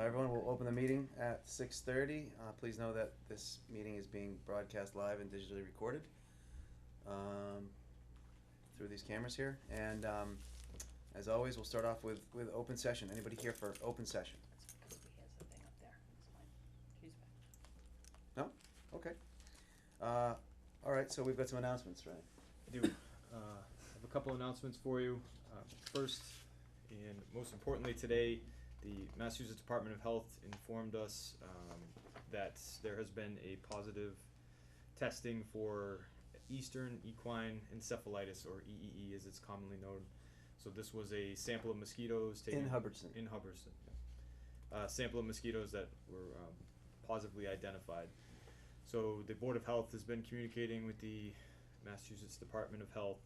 Hi, everyone. We'll open the meeting at 6:30. Please know that this meeting is being broadcast live and digitally recorded through these cameras here. And as always, we'll start off with open session. Anybody here for open session? That's because he has the thing up there. It's fine. He's back. No? Okay. All right, so we've got some announcements, right? I do. I have a couple announcements for you. First, and most importantly today, the Massachusetts Department of Health informed us that there has been a positive testing for Eastern Equine Encephalitis, or EEE as it's commonly known. So this was a sample of mosquitoes taken In Hubbardston. In Hubbardston. Yeah. Sample of mosquitoes that were positively identified. So the Board of Health has been communicating with the Massachusetts Department of Health.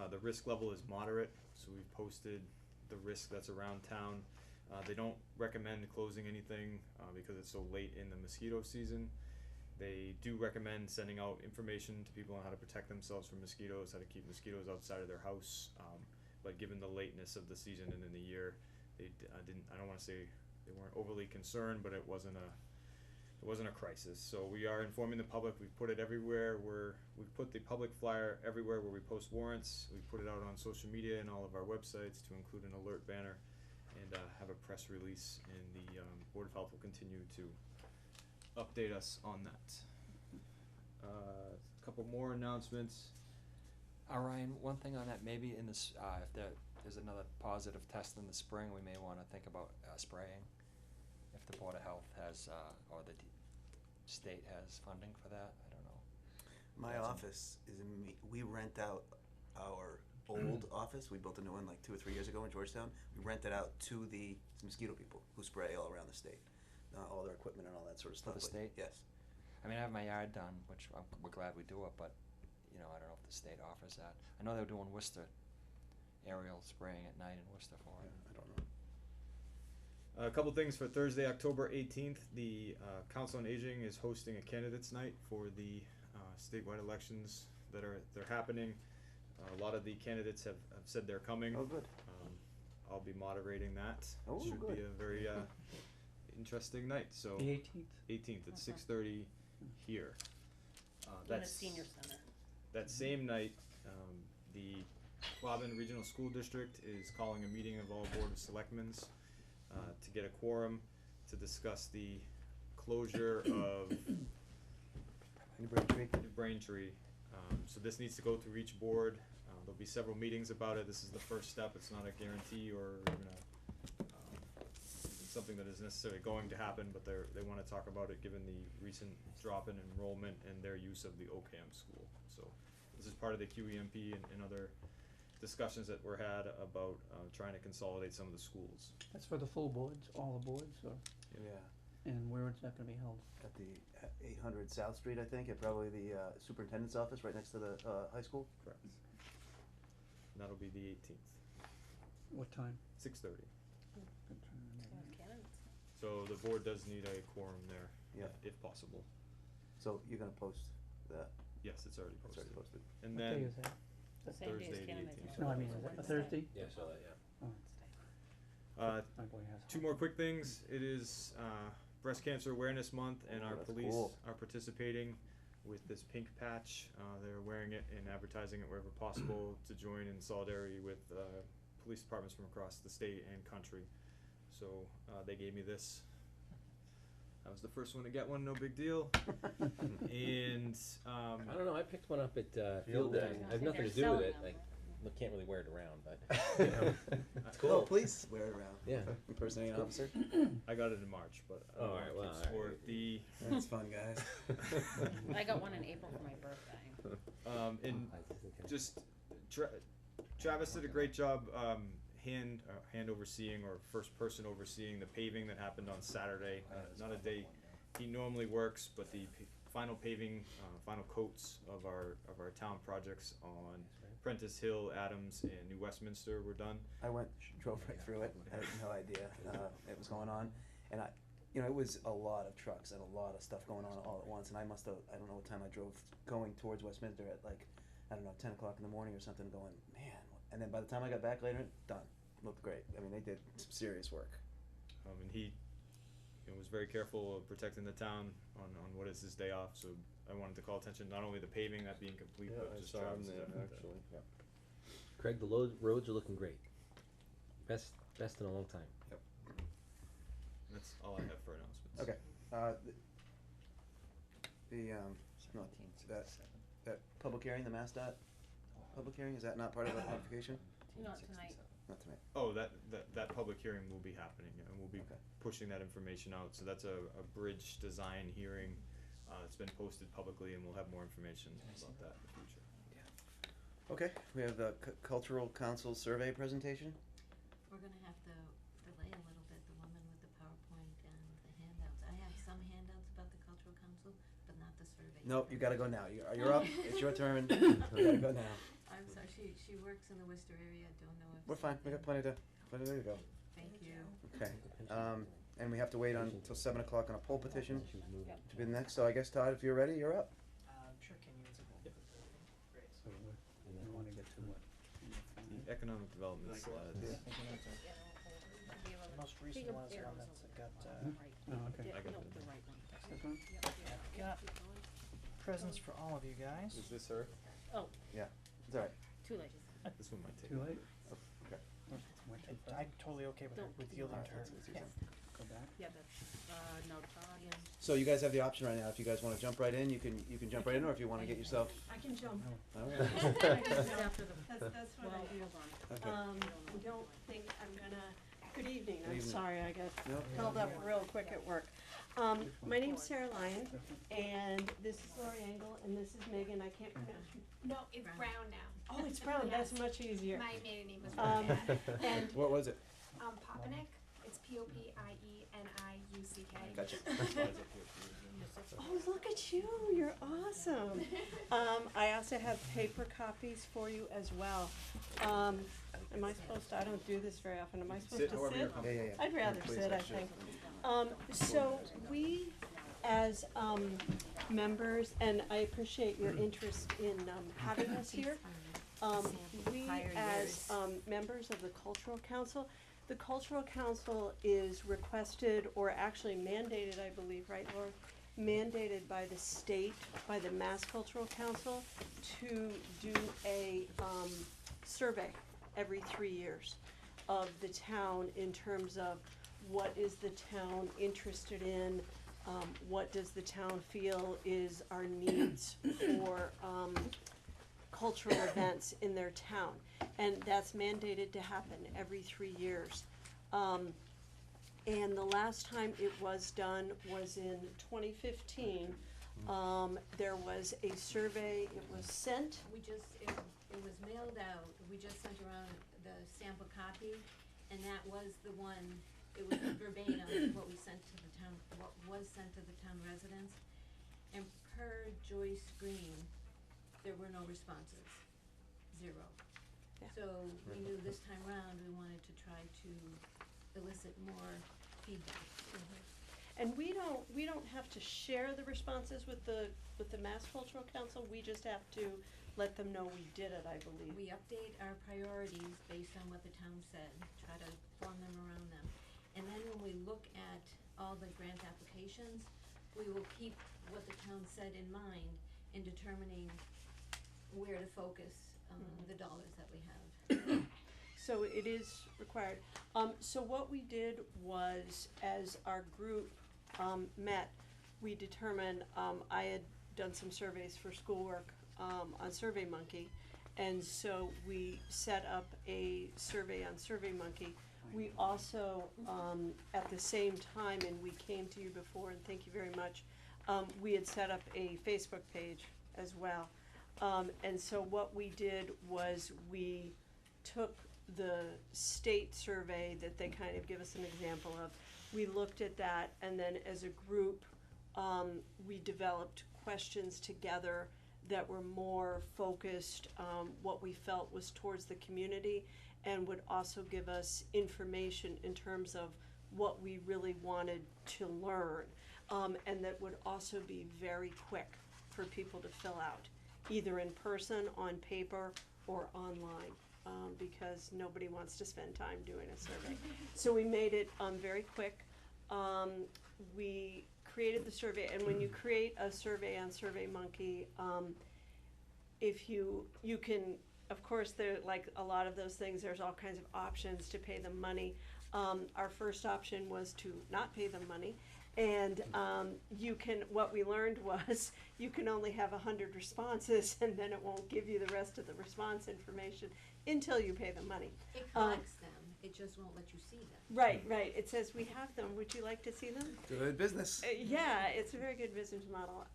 The risk level is moderate, so we've posted the risk that's around town. They don't recommend closing anything because it's so late in the mosquito season. They do recommend sending out information to people on how to protect themselves from mosquitoes, how to keep mosquitoes outside of their house. But given the lateness of the season and in the year, they didn't. I don't want to say they weren't overly concerned, but it wasn't a crisis. So we are informing the public. We've put it everywhere. We've put the public flyer everywhere where we post warrants. We've put it out on social media and all of our websites to include an alert banner and have a press release. And the Board of Health will continue to update us on that. A couple more announcements. Ryan, one thing on that, maybe in this, if there's another positive test in the spring, we may want to think about spraying. If the Board of Health has, or the state has funding for that, I don't know. My office is we rent out our old office. We built a new one like 2 or 3 years ago in Georgetown. We rent it out to the mosquito people who spray all around the state, all their equipment and all that sort of stuff. For the state? Yes. I mean, I have my yard done, which we're glad we do it, but, you know, I don't know if the state offers that. I know they were doing Worcester, aerial spraying at night in Worcester for it. I don't know. A couple things for Thursday, October 18th. The Council on Aging is hosting a candidates night for the statewide elections they're happening. A lot of the candidates have said they're coming. Oh, good. I'll be moderating that. Oh, Should good. be a very interesting night. So The 18th? 18th at 6:30 here. In the senior center. That same night, the Quabbin Regional School District is calling a meeting of all Board of Selectmen to get a quorum to discuss the closure of New Braintree. New Braintree. So this needs to go through each board. There'll be several meetings about it. This is the first step. It's not a guarantee or even something that is necessarily going to happen, but they want to talk about it given the recent drop in enrollment and their use of the OCAM school. So this is part of the QEMP and other discussions that were had about trying to consolidate some of the schools. That's for the full boards, all the boards, or, Yeah. and where is that gonna be held? At the 800 South Street, I think, at probably the superintendent's office right next to the high school. Correct. And that'll be the 18th, What time? 6:30. Good time. Candidates. So the board does need a quorum there, Yeah. if possible. So you're gonna post that? It's already That's posted. already posted. And What day then is that? Same day as Thursday, the candidates. 18th. No, I mean, is it a Thursday? Yeah, I saw that, yeah. Oh, uh, my boy has. two more quick things. It is Breast Cancer Awareness Month, and Oh, our that's police cool. are participating with this pink patch. They're wearing it and advertising it wherever possible to join in solidarity with police departments from across the state and country. So they gave me this. I was the first one to get one, no big deal. And I don't know, I picked one up at Field Field Day. Day. I have nothing to do with it, like, I can't really wear it around, but, you know, it's cool. Oh, please wear it around. Yeah. Impersonating an officer. I got it in March, but I don't Oh, know alright, if well, it's for alright. the That's fun, guys. I got one in April for my birthday. and just Travis did a great job hand overseeing, or first person overseeing the paving that happened on Saturday. Not a day he normally works, but the final paving, final coats of our town projects on Prentice Hill, Adams, and New Westminster were done. I drove right through it. I had no idea it was going on, and it was a lot of trucks and a lot of stuff going on all at once. And I don't know what time I drove going towards Westminster at like, I don't know, 10 o'clock in the morning or something. Going, man. And then by the time I got back later, done. Looked great. I mean, they did some serious work. And he, was very careful of protecting the town on what is his day off, so I wanted to call attention, not only the paving, that being complete, Yeah, but I just saw Travis' him there, effort. actually. Craig, the roads are looking great. Best in a long time. That's all I have for announcements. Okay, no, that public hearing, the MassDOT public hearing, is that not part of the application? Not tonight. Not tonight. Oh, that public hearing will be happening, and we'll be Okay. pushing that information out, so that's a bridge design hearing. It's been posted publicly, and we'll have more information about that in the future. Okay, we have the Cultural Council survey presentation. We're gonna have to delay a little bit, the woman with the PowerPoint and the handouts. I have some handouts about the cultural council, but not the survey. Nope, you gotta go now, you're up, it's your turn, you gotta go now. I'm sorry, she works in the Worcester area, don't know if. We're fine, we got plenty to go. Thank you. Okay, and we have to wait until 7 o'clock on a poll petition She was moving. to be the next, so I guess Todd, if you're ready, you're up. Sure, can you use it? Great. So we wanna get to what? The economic development slides. Yeah. The most recent one is one that's got, Oh, okay. I got No, it. the right one. This one? I've got presents for all of you guys. Is this her? Oh, Yeah, it's alright. too late. This one might take. Too late? Oh, okay. Oh, went too far. I'm totally okay with, Don't with do yielding that. to her. That's what Yeah. you're saying. Go back? Yeah, that's, no, Todd. Yeah. So you guys have the option right now, if you guys wanna jump right in, you can jump right in, or if you wanna get yourself, I can jump. alright. After the, That's what well, I do. hold on. Okay. I don't think I'm gonna, good evening, Good I'm evening. sorry, I got No. held up real quick at work. My name's Sarah Lyon, and this is Lori Engel, and this is Megan, I can't pronounce your. No, it's Brown now. Oh, it's Brown, that's Yes. much easier. My maiden name was Um, Brown. and What was it? Popinick. It's P-O-P-I-E-N-I-U-C-K. Gotcha. Oh, look at you, you're awesome. I also have paper copies for you as well. Am I supposed to, I don't do this very often, am I supposed to sit? Yeah. I'd rather Please, sit, I sure. think. So we, as, members, and I appreciate your interest in, having us here. We, as, members of the Cultural Council, the Cultural Council is requested, or actually mandated, I believe, right, Laura? Mandated by the state, by the Mass Cultural Council, to do a, survey every 3 years of the town in terms of what is the town interested in, what does the town feel is our needs for, cultural events in their town. And that's mandated to happen every 3 years. And the last time it was done was in 2015. There was a survey, it was sent. We just, it was mailed out, we just sent around the sample copy, and that was the one, it was verbatim what we sent to the town, what was sent to the town residents. And per Joyce Green, there were no responses, 0. Yeah. So we knew this time round, we wanted to try to elicit more feedback. Mm-hmm. And we don't have to share the responses with the Mass Cultural Council, we just have to let them know we did it, I believe. We update our priorities based on what the town said, try to form them around them. And then when we look at all the grant applications, we will keep what the town said in mind in determining where to focus, the dollars that we have. So it is required. So what we did was, as our group, met, we determined, I had done some surveys for schoolwork, on SurveyMonkey, and so we set up a survey on SurveyMonkey. We also, at the same time, and we came to you before, and thank you very much, we had set up a Facebook page as well. And so what we did was we took the state survey that they kind of give us an example of. We looked at that, and then as a group, we developed questions together that were more focused, what we felt was towards the community, and would also give us information in terms of what we really wanted to learn, and that would also be very quick for people to fill out, either in person, on paper, or online. because nobody wants to spend time doing a survey. So we made it, very quick. We created the survey, and when you create a survey on SurveyMonkey, if you can, of course, there, like a lot of those things, there's all kinds of options to pay them money. Our first option was to not pay them money, and what we learned was you can only have 100 responses, and then it won't give you the rest of the response information until you pay them money. It collects them, it just won't let you see them. Right, it says we have them, would you like to see them? Good business. Yeah, it's a very good business model.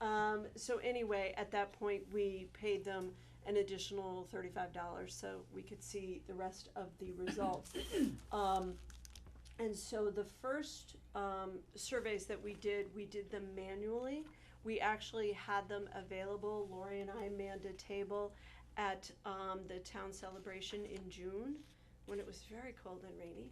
So anyway, at that point, we paid them an additional $35 so we could see the rest of the results. And so the first surveys that we did them manually. We actually had them available. Lori and I manned a table at the town celebration in June when it was very cold and rainy.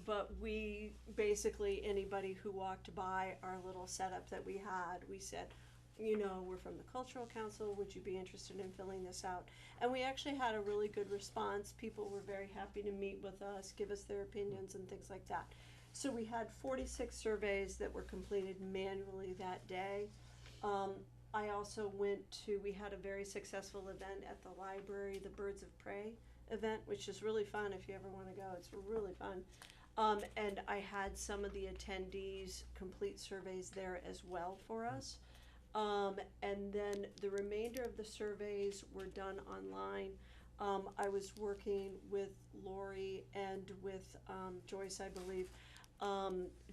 But we basically, anybody who walked by our little setup that we had, we said, you know, we're from the Cultural Council, would you be interested in filling this out? And we actually had a really good response. People were very happy to meet with us, give us their opinions and things like that. So we had 46 surveys that were completed manually that day. I also we had a very successful event at the library, the Birds of Prey event, which is really fun if you ever want to go. It's really fun. And I had some of the attendees complete surveys there as well for us. And then the remainder of the surveys were done online. I was working with Lori and with Joyce, I believe,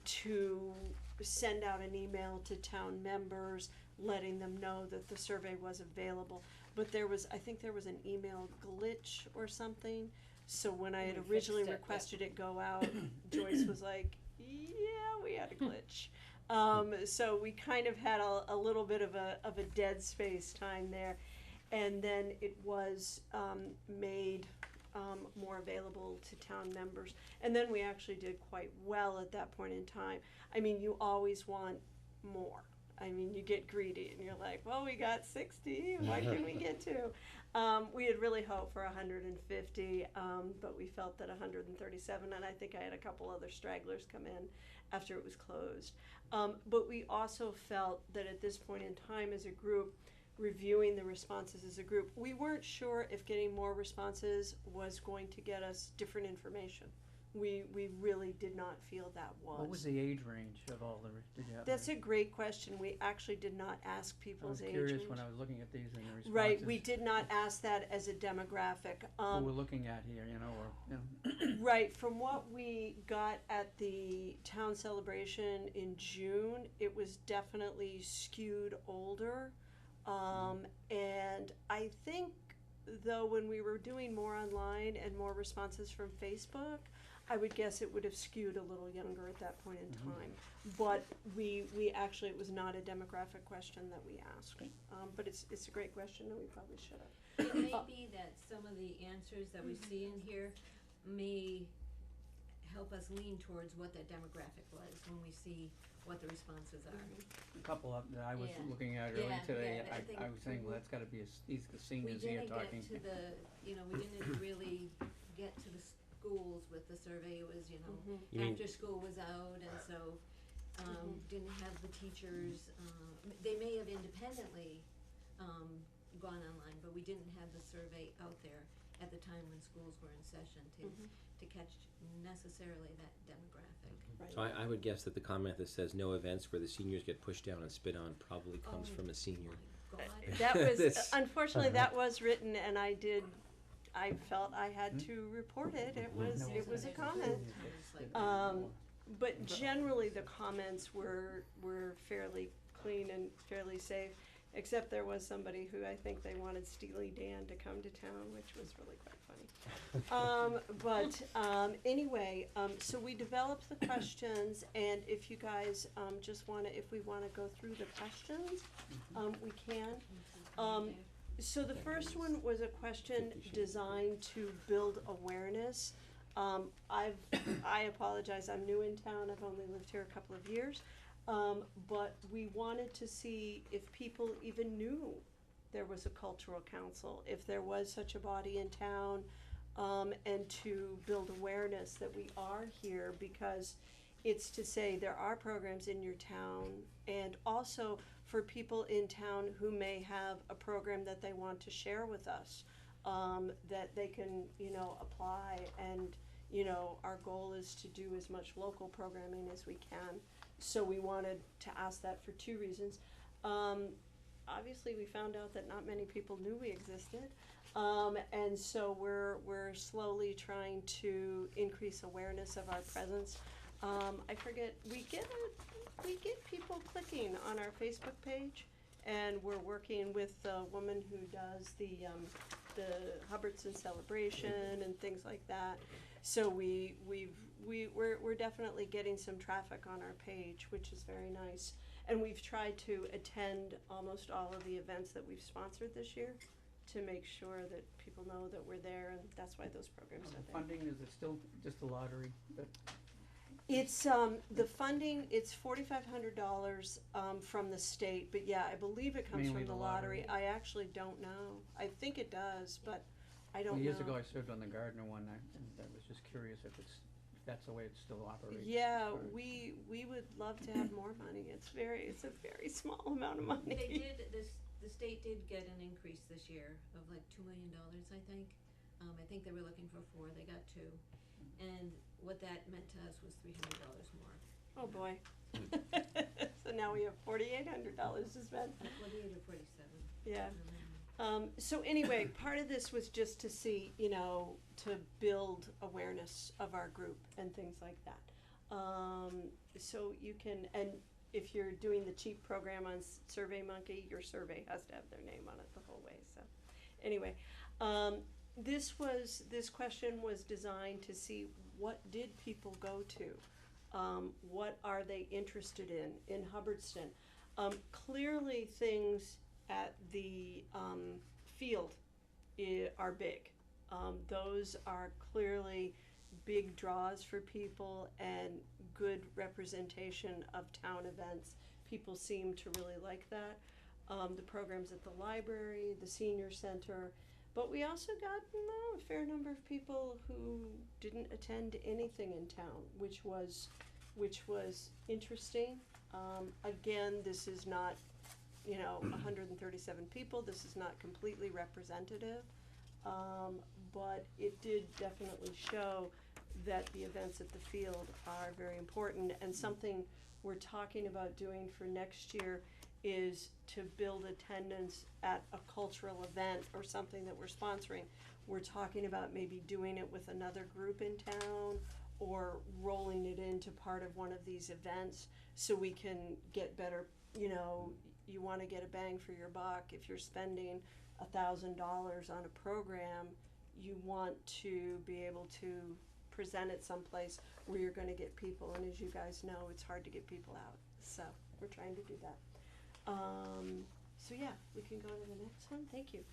to send out an email to town members, letting them know that the survey was available. But I think there was an email glitch or something. So when I had originally requested it go out, Joyce was like, yeah, we had a glitch. So we kind of had a little bit of a dead space time there, and then it was made more available to town members, and then we actually did quite well at that point in time. I mean, you always want more. I mean, you get greedy and you're like, well, we got 60, what can we get to? We had really hoped for 150, but we felt that 137, and I think I had a couple other stragglers come in after it was closed. But we also felt that at this point in time as a group, reviewing the responses as a group, we weren't sure if getting more responses was going to get us different information. We really did not feel that was. What was the age range of all the, did you have? That's a great question. We actually did not ask people's age range. I was curious when I was looking at these and the responses. Right, we did not ask that as a demographic. What we're looking at here, you know, or, you know. Right, from what we got at the town celebration in June, it was definitely skewed older. And I think, though, when we were doing more online and more responses from Facebook, I would guess it would have skewed a little younger at that point in time. But we actually, it was not a demographic question that we asked. But it's a great question, and we probably should have. It may be that some of the answers that we see in here may help us lean towards what that demographic was when we see what the responses are. A couple of that I was Yeah. looking at earlier Yeah, today, yeah, I think I was saying, well, that's gotta be these the seniors here talking. We didn't get to we didn't really get to the schools with the survey. It was, You mean- after school was out, and so, didn't have the teachers, they may have independently, gone online, but we didn't have the survey out there at the time when schools were in session to catch necessarily that demographic. Right. So I would guess that the comment that says no events where the seniors get pushed down and spit on probably comes from a senior. Oh my God. That was, This- unfortunately, that was written, and I felt I had to report it. It was a comment. But generally, the comments were fairly clean and fairly safe, except there was somebody who I think they wanted Steely Dan to come to town, which was really quite funny. Anyway, so we developed the questions, and if you guys if we wanna go through the questions, we can. So the first one was a question designed to build awareness. I apologize, I'm new in town, I've only lived here a couple of years, but we wanted to see if people even knew there was a cultural council, if there was such a body in town, and to build awareness that we are here, because it's to say there are programs in your town, and also for people in town who may have a program that they want to share with us, that they can, apply. And, our goal is to do as much local programming as we can. So we wanted to ask that for two reasons. Obviously, we found out that not many people knew we existed. And so we're slowly trying to increase awareness of our presence. I forget, we get people clicking on our Facebook page, and we're working with the woman who does the Hubbardston celebration and things like that. So we're definitely getting some traffic on our page, which is very nice. And we've tried to attend almost all of the events that we've sponsored this year, to make sure that people know that we're there, and that's why those programs are there. Funding, is it still just a lottery? It's, the funding, it's $4,500, from the state, but yeah, I believe it comes Mainly from the the lottery. lottery. I actually don't know. I think it does, but I don't know. Years ago, I served on the Gardner one, and I was just curious if that's the way it still operates. Yeah, or- we would love to have more money. It's a very small amount of money. They did, the state did get an increase this year of like $2 million, I think. I think they were looking for 4, they got 2. And what that meant to us was $300 more. Oh, boy. So now we have $4,800 to spend. 48 or 47. Yeah. I don't know. So anyway, part of this was just to see, to build awareness of our group and things like that. So you can, and if you're doing the cheap program on SurveyMonkey, your survey has to have their name on it the whole way. So anyway, this question was designed to see, what did people go to? What are they interested in Hubbardston? Clearly things at the field are big. Those are clearly big draws for people and good representation of town events. People seem to really like that. The programs at the library, the senior center, but we also got a fair number of people who didn't attend anything in town, which was interesting. Again, this is not 137 people. This is not completely representative, but it did definitely show that the events at the field are very important. And something we're talking about doing for next year is to build attendance at a cultural event or something that we're sponsoring. We're talking about maybe doing it with another group in town, or rolling it into part of one of these events, so we can get better, you wanna get a bang for your buck. If you're spending $1,000 on a program, you want to be able to present it someplace where you're gonna get people, and as you guys know, it's hard to get people out, so we're trying to do that. So yeah, we can go to the next one, thank you.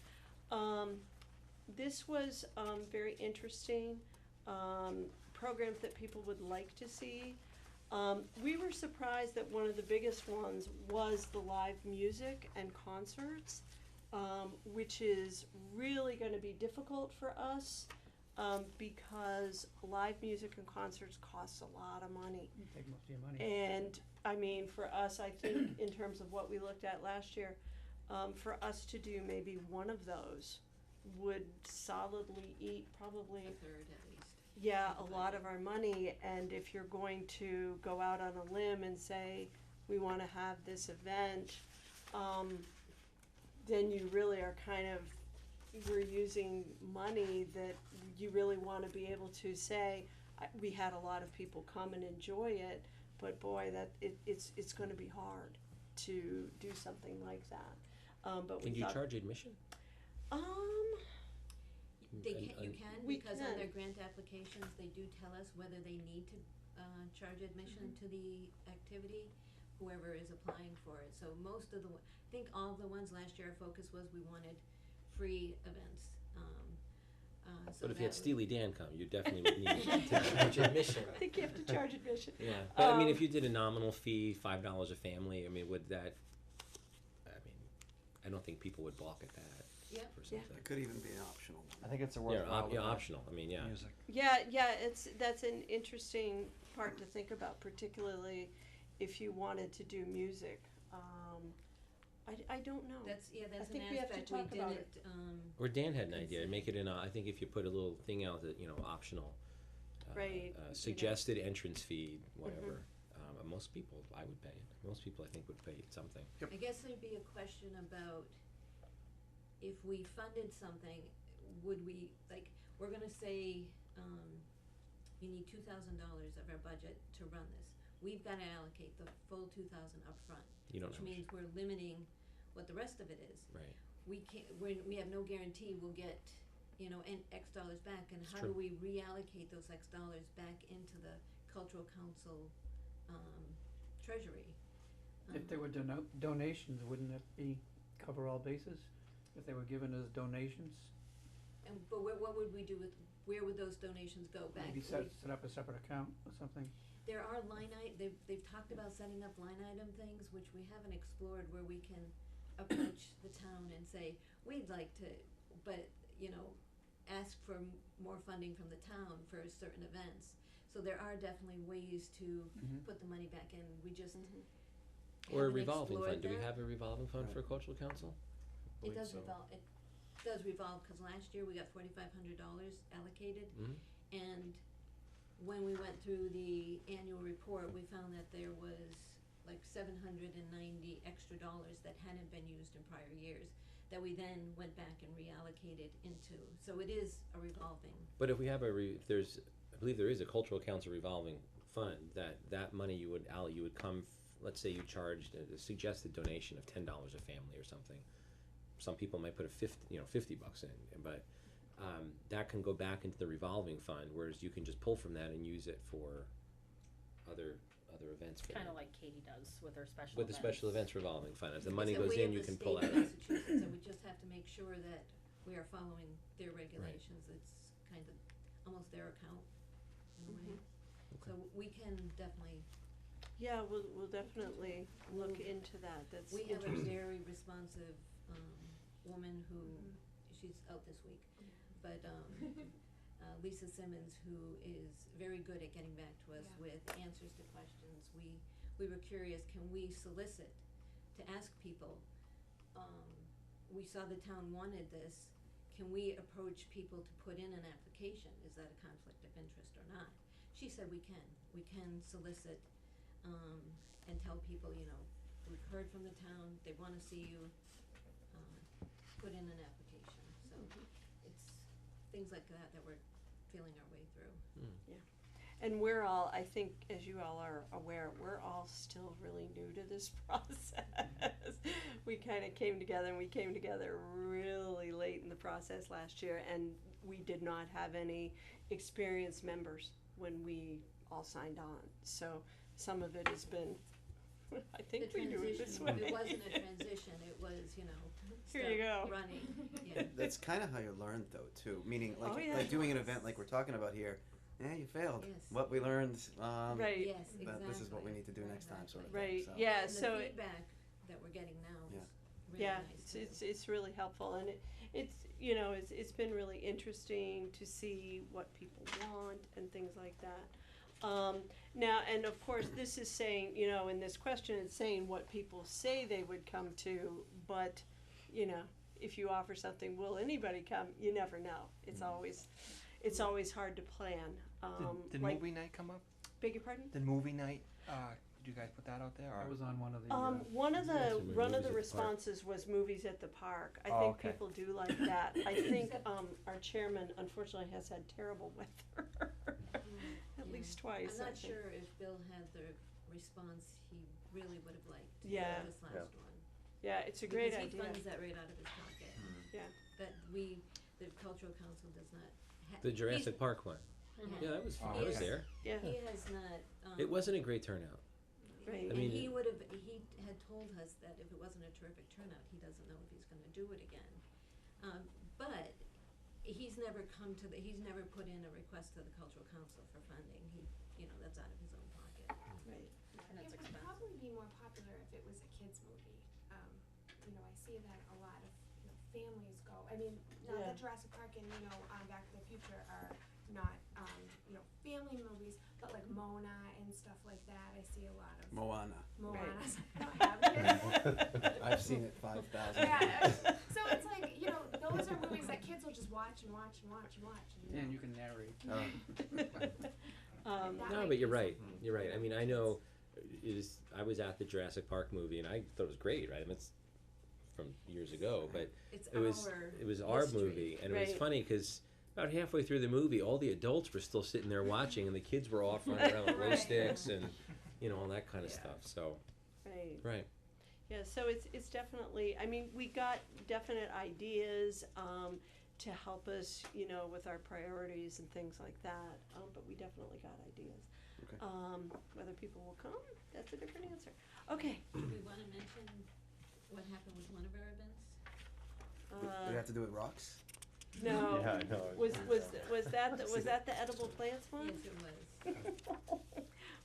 This was very interesting, programs that people would like to see. We were surprised that one of the biggest ones was the live music and concerts, which is really gonna be difficult for us, because live music and concerts costs a lot of money. You take most of your money. And I mean, for us, I think in terms of what we looked at last year, for us to do maybe one of those would solidly eat probably A third at least. yeah, a lot of our money. And if you're going to go out on a limb and say, we wanna have this event, then you really are we're using money that you really wanna be able to say, we had a lot of people come and enjoy it, but boy, it's gonna be hard to do something like that. But we Can you thought, charge admission? You can, We because on can. their grant applications, they do tell us whether they need to charge admission to the activity, whoever is applying for it. So most of I think all of the ones last year, our focus was we wanted free events. So But if you had that Steely Dan come, you definitely would need to charge admission. I think you have to charge admission. Yeah, but I mean, if you did a nominal fee, $5 a family, I mean, would that? I mean, I don't think people would balk at that. Yep. or Yeah. something. It could even be an optional one. I think it's a Yeah, worthwhile. yeah, optional, I mean, yeah. Music. Yeah, that's an interesting part to think about, particularly if you wanted to do music. I don't know. That's an think we have to aspect talk we about didn't, Or Dan had an idea, Consider. make it I think if you put a little thing out that, optional. Right, Suggested entrance fee, whatever. Most people, I would pay it. Most people, I think, would pay something. I guess there'd be a question about if we funded something, would we, like, we're gonna say, you need $2,000 of our budget to run this. We've gotta allocate the full 2,000 upfront, You don't which know. means we're limiting what the rest of it is. Right. We can't, we have no guarantee we'll get, and X dollars back, and It's how do true. we reallocate those X dollars back into the cultural council, treasury? If there were donations, wouldn't that be cover all bases? If they were given as donations, But what would we do with, where would those donations go back? maybe set up a separate account or something? There are they've talked about setting up line item things, which we haven't explored, where we can approach the town and say, we'd like to, but, ask for more funding from the town for certain events. So there are definitely ways to Mhm. put the money back in, we just Or a haven't revolving explored fund, do we that. have a revolving fund Right. for cultural council? It Believe does so. revolve, cause last year we got $4,500 allocated, Mhm. and when we went through the annual report, we found that there was like $790 extra dollars that hadn't been used in prior years, that we then went back and reallocated into, so it is a revolving. But if we have if there's, I believe there is a cultural council revolving fund, that money you would come, let's say you charged a suggested donation of $10 a family or something. Some people might put a $50 in, but that can go back into the revolving fund, whereas you can just pull from that and use it for other events. For Kinda them. like Katie does with her special With the events. special events revolving fund, as the money Except goes we in, have you the can pull state out. of Massachusetts, and we just have to make sure that we are following their regulations, it's kind of almost their account in a way. So we can definitely, Yeah, we'll definitely look into that, that's we have a interesting. very responsive, woman who, she's out this week, but, Lisa Simmons, who is very good at getting back to us with answers to questions. We were curious, can we solicit to ask people, we saw the town wanted this, can we approach people to put in an application, is that a conflict of interest or not? She said we can solicit, and tell people, we've heard from the town, they wanna see you, put in an application, so it's things like that we're feeling our way through. And we're all, I think, as you all are aware, we're all still really new to this process. We kinda came together really late in the process last year, and we did not have any experienced members when we all signed on, so some of it has been, I think we do it this way. It wasn't a transition, it was, Here you start go. running, yeah. That's kind of how you learn, though, too. Meaning, like, Oh, yeah. like doing an event like we're talking about here. Yeah, you failed. Yes. What we learned. Right. Yes, exactly. This is what we need to do next time, sort of. Right, thing, so. yeah, And so the it, feedback that we're getting now Yeah. is really yeah, nice. it's really helpful, and it's been really interesting to see what people want and things like that. Now, and of course, this is saying, in this question, it's saying what people say they would come to, but, if you offer something, will anybody come? You never know. It's always hard to plan. Did like, movie night come up? beg your pardon? Did movie night, did you guys put that out there, or? I was on one of the, One of Yes, the, we one of movies the at the park. responses was movies at the park. I Oh, think okay. people do like that. I think, our chairman unfortunately has had terrible weather, at Yeah. least twice, I'm I not think. sure if Bill had the response he really would have liked for Yeah. this last one. Yeah, it's a great Because idea. he funds that right out of his pocket. Yeah. That the cultural council does not The Jurassic Park one. Mhm. Yeah, that was, Oh, I was okay. there. Yeah, He has not, It wasn't a great turnout. Right. And I mean- he had told us that if it wasn't a terrific turnout, he doesn't know if he's gonna do it again. But he's never put in a request to the cultural council for funding, that's out of his own pocket. right. And it's It would expensive. probably be more popular if it was a kids movie. I see that a lot of, families go. I mean, not Yeah. that Jurassic Park and, Back to the Future are not, family movies, but like Mona and stuff like that, I see a lot of. Moana. Moana. Right. I don't have it. I've seen it 5,000 Yeah, times. so it's like, those are movies that kids will just watch and watch and watch and watch. Yeah, and you can narrate. That No, might but you're be right. You're right. I mean, I know. I was at the Jurassic Park movie, and I thought it was great. Right, I mean, it's from years ago, but It's it was our history. movie, and it was Right. funny because about halfway through the movie, all the adults were still sitting there watching, and the kids were off running around with glow Right. sticks and all that kind of Yeah. stuff. So Right. right. Yeah, so it's definitely, I mean, we got definite ideas, to help us, with our priorities and things like that, but we definitely got ideas. Okay. Whether people will come, that's a different answer. Okay. Do we wanna mention what happened with one of our events? Did it have to do with rocks? No. Yeah, I know. Was that the edible plants one? Yes, it was.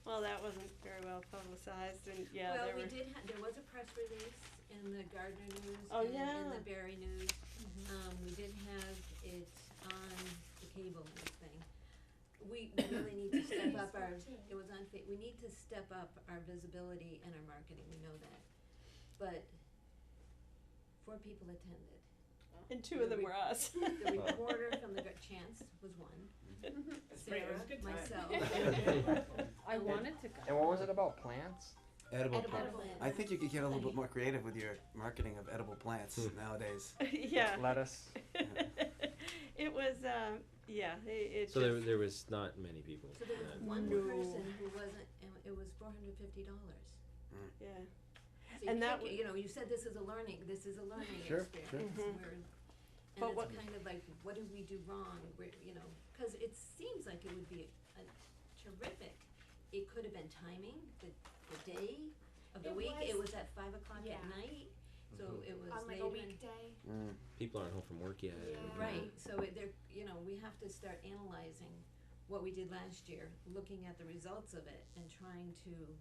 Well, that wasn't very well publicized, and yeah, Well, there we were. did there was a press release in the Gardner News Oh, and in yeah. the Berry News. We did have it on the cable news thing. We really need to step up our, it was on we need to step up our visibility and our marketing, we know that. But 4 people attended. And 2 of them were us. The reporter from the Chance was one. Sarah, myself. I wanted to go. And what was it about, plants? Edible Edible plant. plants. I think you could get a little bit more creative with your marketing of edible plants nowadays. Yeah. Lettuce. It was, it So just. there was not many people. So there was one No. person who wasn't, and it was $450. Yeah. So And you that can't, this is a learning Sure, experience. sure. Mhm. And But it's what- kind of like, what did we do wrong? Cause it seems like it would be a terrific, it could have been timing, the day of the It week, it was- was at 5:00 Yeah. at night, so it was On like later a in- weekday. People aren't home from work yet. Yeah. Right, so we have to start analyzing what we did last year, looking at the results of it and trying to.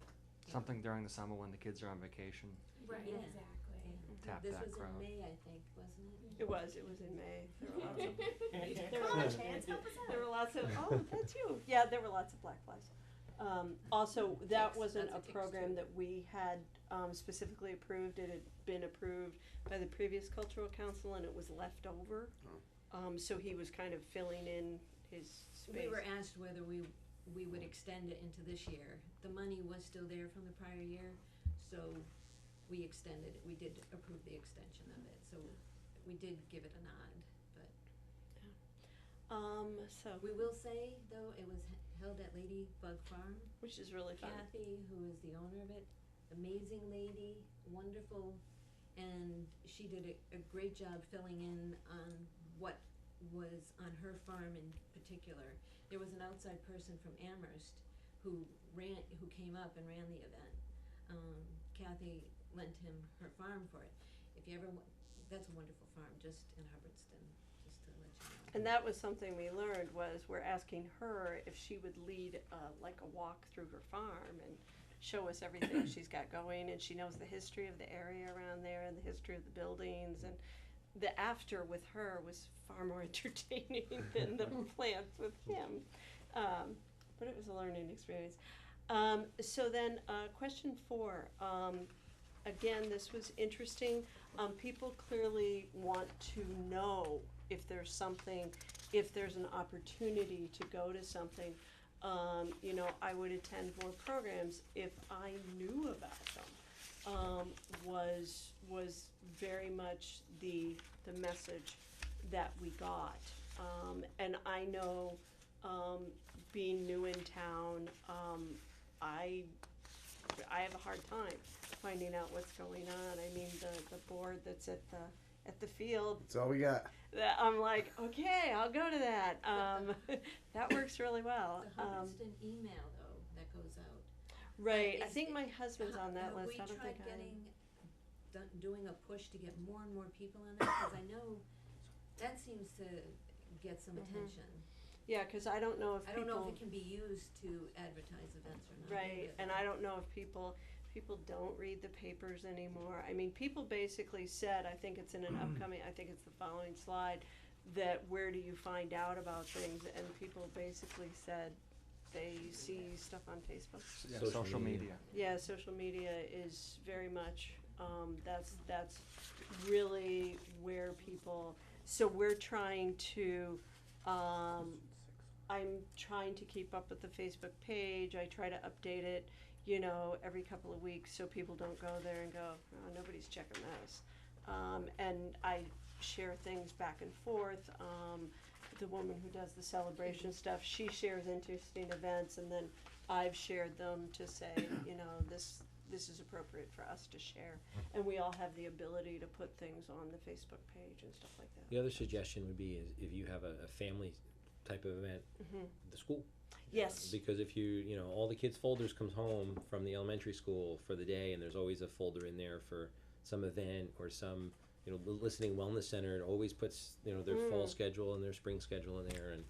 Something during the summer when the kids are on vacation. Right, Yeah. exactly. Tap This that was crowd. in May, I think, wasn't it? It was in May. There were lots of, Come on, Chance, help us out. there were lots of, oh, that's you. Yeah, there were lots of black flies. Also, that Ticks, wasn't a lots of ticks, program too. that we had, specifically approved. It had been approved by the previous cultural council and it was left over. So he was kind of filling in his space. We were asked whether we would extend it into this year. The money was still there from the prior year, so we extended, we did approve the extension of it, so we did give it a nod, but. So, We will say, though, it was held at Ladybug Farm. which is really fun. Kathy, who is the owner of it, amazing lady, wonderful, and she did a great job filling in on what was on her farm in particular. There was an outside person from Amherst who came up and ran the event. Kathy lent him her farm for it. If you ever, that's a wonderful farm, just in Hubbardston, just to let you know. And that was something we learned was we're asking her if she would lead like a walk through her farm and show us everything she's got going, and she knows the history of the area around there and the history of the buildings, and the after with her was far more entertaining than the plants with him. But it was a learning experience. So then, question 4. Again, this was interesting. People clearly want to know if there's something, if there's an opportunity to go to something. I would attend more programs if I knew about them. Was very much the message that we got. And I know, being new in town, I have a hard time finding out what's going on. I mean, the board that's at the field, That's all we got. that I'm like, okay, I'll go to that. That works really well. The Hubbardston email, though, that goes out. Right, I Is think it- my husband's on that list. I don't think Have we tried doing a push to get more and more people on that? Because I know that seems to get some attention. Yeah, because I don't know if I people. don't know if it can be used to advertise events or not. Right, and I don't know if people people don't read the papers anymore. I mean, people basically said, I think it's in an upcoming, I think it's the following slide, that where do you find out about things? And people basically said they see stuff on Facebook. Yeah, Social social media. media. Yeah, social media is very much, that's really where people, so we're trying to, I'm trying to keep up with the Facebook page. I try to update it, you know, every couple of weeks so people don't go there and go, oh, nobody's checking this. And I share things back and forth. The woman who does the celebration stuff, she shares interesting events, and then I've shared them to say, you know, this is appropriate for us to share. And we all have the ability to put things on the Facebook page and stuff like that. The other suggestion would be is if you have a family type of event, the school. Yes. Because if you know, all the kids' folders comes home from the elementary school for the day, and there's always a folder in there for some event or some, you know, the listening wellness center. It always puts, you know, their fall schedule and their spring schedule in there. And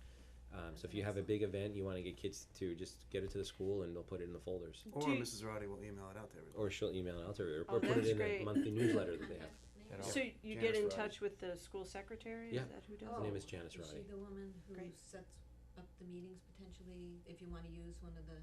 so if you have a big event, you want to get kids to just get it to the school, and they'll put it in the folders. Or Do you- Mrs. Roddy will email it out to everybody. Or she'll email it out to her, Oh, or put it that's in great. the monthly newsletter that they have. That So all- you Janice get in Roddy. touch with the school secretary? Yeah. Is that who does Her it? name is Janice Is she Roddy. the woman who Great. sets up the meetings potentially, if you wanna use one of the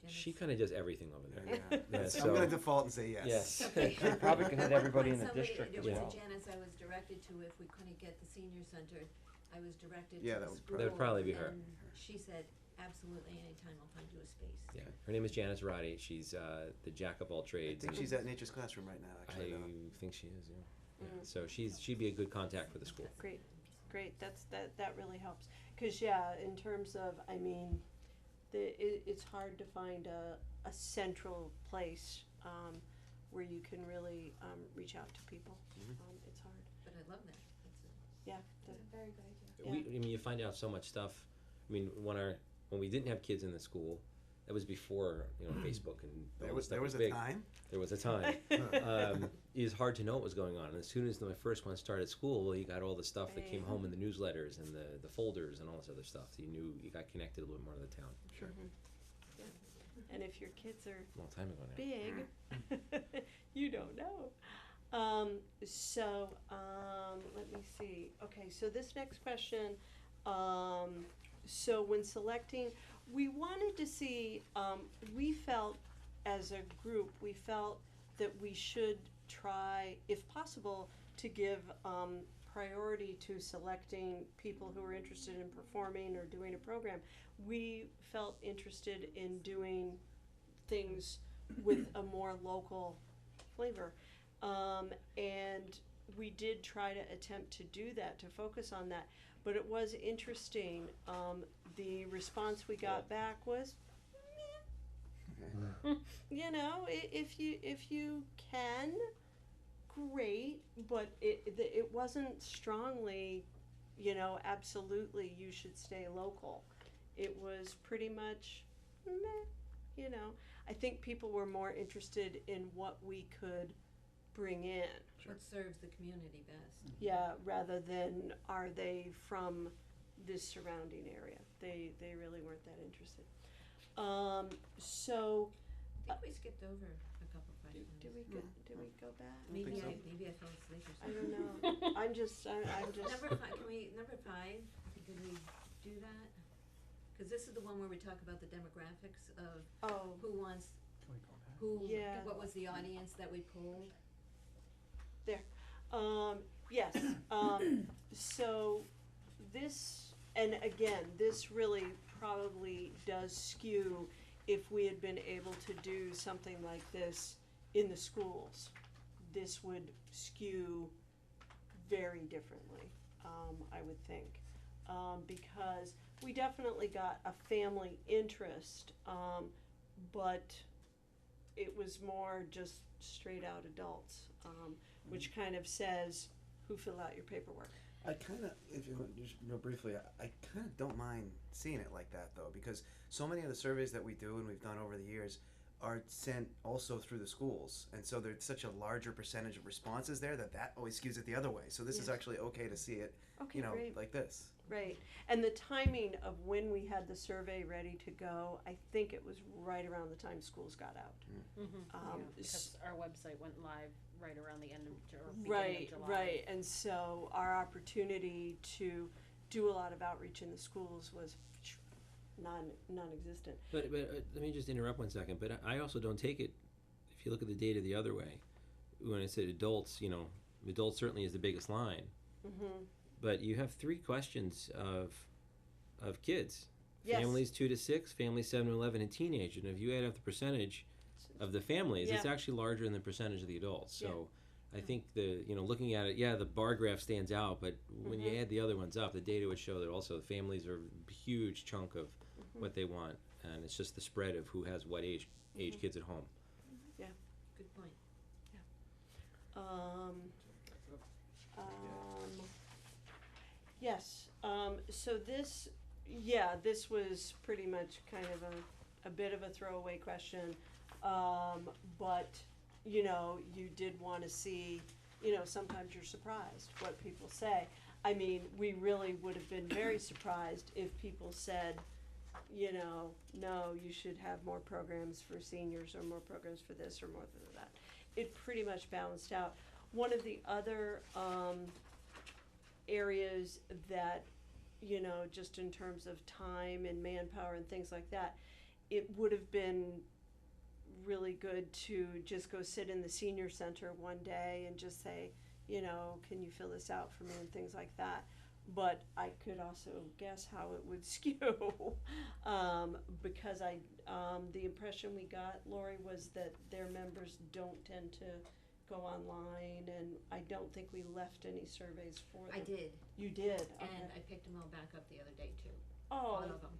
She kind of does everything over there. Yeah. Yeah, I'm so- gonna default and say yes. Yes. Okay. You probably can hit everybody in the Somebody- district it as was well. Janice I was directed to if we couldn't get the senior center, I was directed Yeah, to that the would school. That'd probably be her. And she said, absolutely, anytime I'll find you a space. Yeah, her name is Janice Roddy. She's the jack of all I trades. think and she's at Nature's Classroom right now, I actually. think she is. Yeah. So she'd be a good contact for the school. Great, great, that really helps. 'Cause yeah, in terms of, I mean, it's hard to find a central place, where you can really, reach out to people. It's hard, But I love that, that's it. yeah, That's a very good idea. Yeah. I mean, you find out so much stuff. I mean, when we didn't have kids in the school, that was before, you know, Facebook and all There this stuff was was a big. time. There was a time. It was hard to know what was going on. And as soon as my first one started school, well, you got all the stuff that came Right. home in the newsletters and the folders and all this other stuff. So you knew you got connected a little more to the town. Sure. and if your kids are A long time ago now. big, you don't know. Let me see. Okay, so this next question, so when selecting, we wanted to see, we felt as a group, we felt that we should try, if possible, to give priority to selecting people who are interested in performing or doing a program. We felt interested in doing things with a more local flavor. And we did try to attempt to do that, to focus on that. But it was interesting. The response we got back was, meh. You know, if you can, great, but it wasn't strongly, you know, absolutely you should stay local. It was pretty much, meh, you know. I think people were more interested in what we could bring in. What serves the community best. Yeah, rather than are they from this surrounding area. They really weren't that interested. So I think we skipped over a couple questions. did we go back? Maybe think so. maybe I fell asleep or I something. don't know. I'm just Number five, number five, can we do that? Cause this is the one where we talk about the demographics of oh, who wants, Can we go back? who, Yeah. what was the audience that we pulled? yes. So this, and again, this really probably does skew if we had been able to do something like this in the schools. This would skew very differently, I would think. Because we definitely got a family interest, but it was more just straight out adults, which kind of says, who fill out your paperwork? I kind of, if you just real briefly, I kind of don't mind seeing it like that though, because so many of the surveys that we do and we've done over the years are sent also through the schools, and so there's such a larger percentage of responses there that always skews it the other way. So this is Yeah. actually okay to see it, Okay, you know, great. like this. right. And the timing of when we had the survey ready to go, I think it was right around the time schools got out. Because our website went live right around the end of, or beginning of Right, July. right, and so our opportunity to do a lot of outreach in the schools was non-existent. But let me just interrupt 1 second. But I also don't take it. If you look at the data the other way, when I said adults, adults certainly is the biggest line. Mm-hmm. But you have 3 questions of kids. Yes. Families 2 to 6, families 7 to 11, and teenage. And if you add up the percentage of the families, it's Yeah. actually larger than the percentage of the adults. So Yeah. I think looking at it, the bar graph stands out, but when you add the other ones up, the data would show that also the families are a huge chunk of what they want, and it's just the spread of who has what age kids at home. Good point. Yes, so this was pretty much kind of a bit of a throwaway question, but, you did wanna see, sometimes you're surprised what people say. I mean, we really would have been very surprised if people said, no, you should have more programs for seniors or more programs for this or more for that. It pretty much balanced out. One of the other areas that, just in terms of time and manpower and things like that, it would have been really good to just go sit in the senior center one day and just say, can you fill this out for me and things like that. But I could also guess how it would skew, because the impression we got, Lori, was that their members don't tend to go online, and I don't think we left any surveys for them. I did, You did? and Okay. I picked them all back up the other day too, Oh, all of them.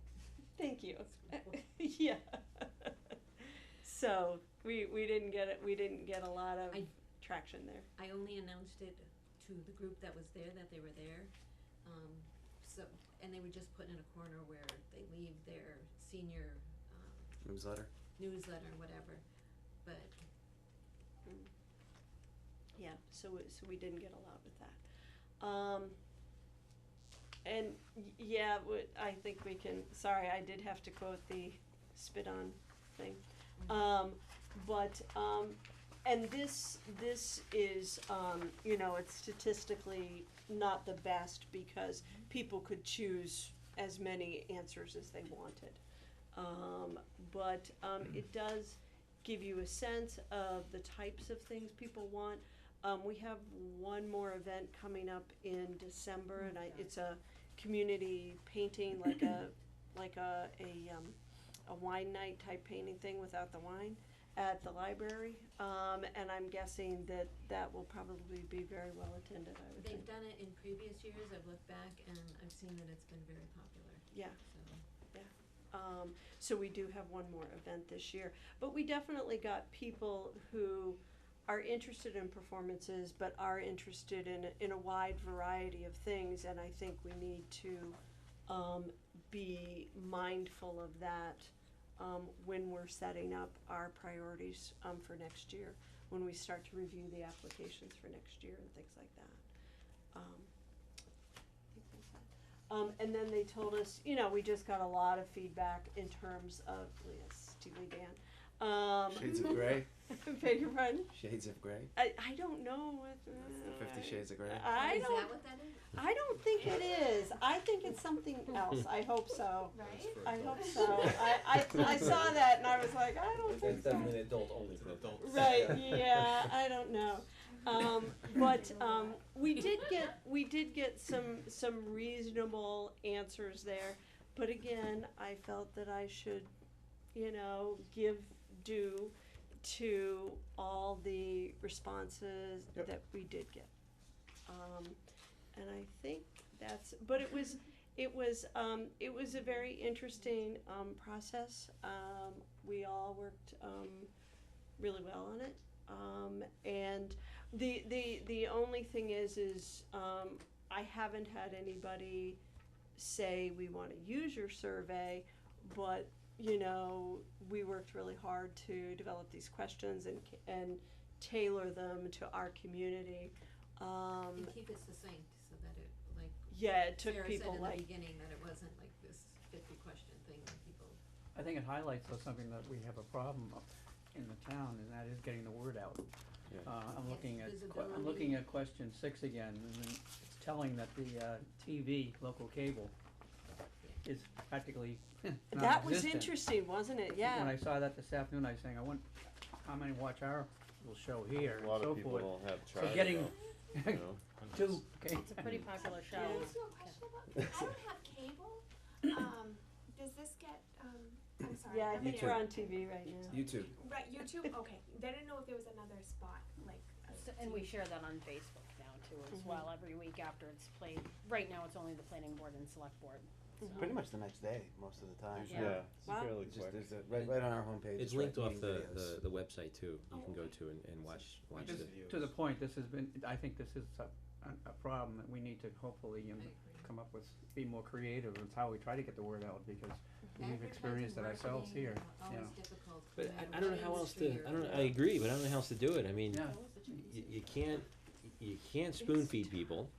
thank you. Yeah. So we didn't get it. We didn't get a lot of traction there. I only announced it to the group that was there, that they were there. And they were just put in a corner where they leave their senior Newsletter. newsletter, whatever, but. Yeah, so we didn't get a lot with that. I think we can, sorry, I did have to quote the spit on thing. And this is, it's statistically not the best because people could choose as many answers as they wanted. It does give you a sense of the types of things people want. We have one more event coming up in December, and it's a community painting, like a wine night type painting thing without the wine at the library, and I'm guessing that will probably be very well attended, I would think. They've done it in previous years, I've looked back, and I've seen that it's been very popular. Yeah. So. So we do have one more event this year, but we definitely got people who are interested in performances, but are interested in a wide variety of things, and I think we need to be mindful of that when we're setting up our priorities for next year, when we start to review the applications for next year and things like that. And then they told us, we just got a lot of feedback in terms of, yes, Steely Dan. Shades of Grey. Beg your pardon? Shades of Grey. I don't know what. That's the 50 Shades of Grey. Is that what that is? I don't think it is. I think it's something else. I hope so. Right? I hope so. I saw that and I was like, I don't think It's so. definitely an adult only for adults. Right, yeah, I don't know. We did get some reasonable answers there, but again, I felt that I should, give due to all the responses that we did get. And I think but it was a very interesting process. We all worked really well on it. And the only thing is I haven't had anybody say we want to use your survey, but we worked really hard to develop these questions and tailor them to our community. And keep it succinct so that it, Yeah, it took Sarah people said in like, the beginning that it wasn't like this 50 question thing that people. I think it highlights though something that we have a problem in the town, and that is getting the word out. Yeah. I'm Yes, looking at, visibility. I'm looking at question 6 again, and then it's telling that the, TV, local cable, is practically that was non-existent. interesting, wasn't it? Yeah. When I saw that this afternoon, I was saying, I wonder how many watch our little show here A and lot so of people forth. don't have So charter getting though, you know. 2, okay. It's a pretty popular show. Can I ask you a question about this? I don't have cable. Does this get, I'm sorry. Yeah, I I'm think YouTube. we're on TV right now. YouTube. Right, YouTube, okay. They didn't know if there was another spot, like. And we share that on Facebook now too as Mhm. well, every week after it's played. Right now, it's only the planning board and select board. So. Pretty much the next day, most of the time. Usually, Yeah. yeah, it's Wow. fairly It's just, quick. there's right on our homepage. It's right linked off meeting videos. the website too. You Oh, can go okay. to and watch Just the. to the point, this has been, I think this is a problem that we need to hopefully, I agree. come up with, be more creative with how we try to get the word out, because we've Advertising, experienced it ourselves marketing here, are you always know. difficult. But no matter I don't know what how else industry to. I you're don't. in. I agree, but I don't know how else to do it. I mean, Yeah. you can't spoon feed people.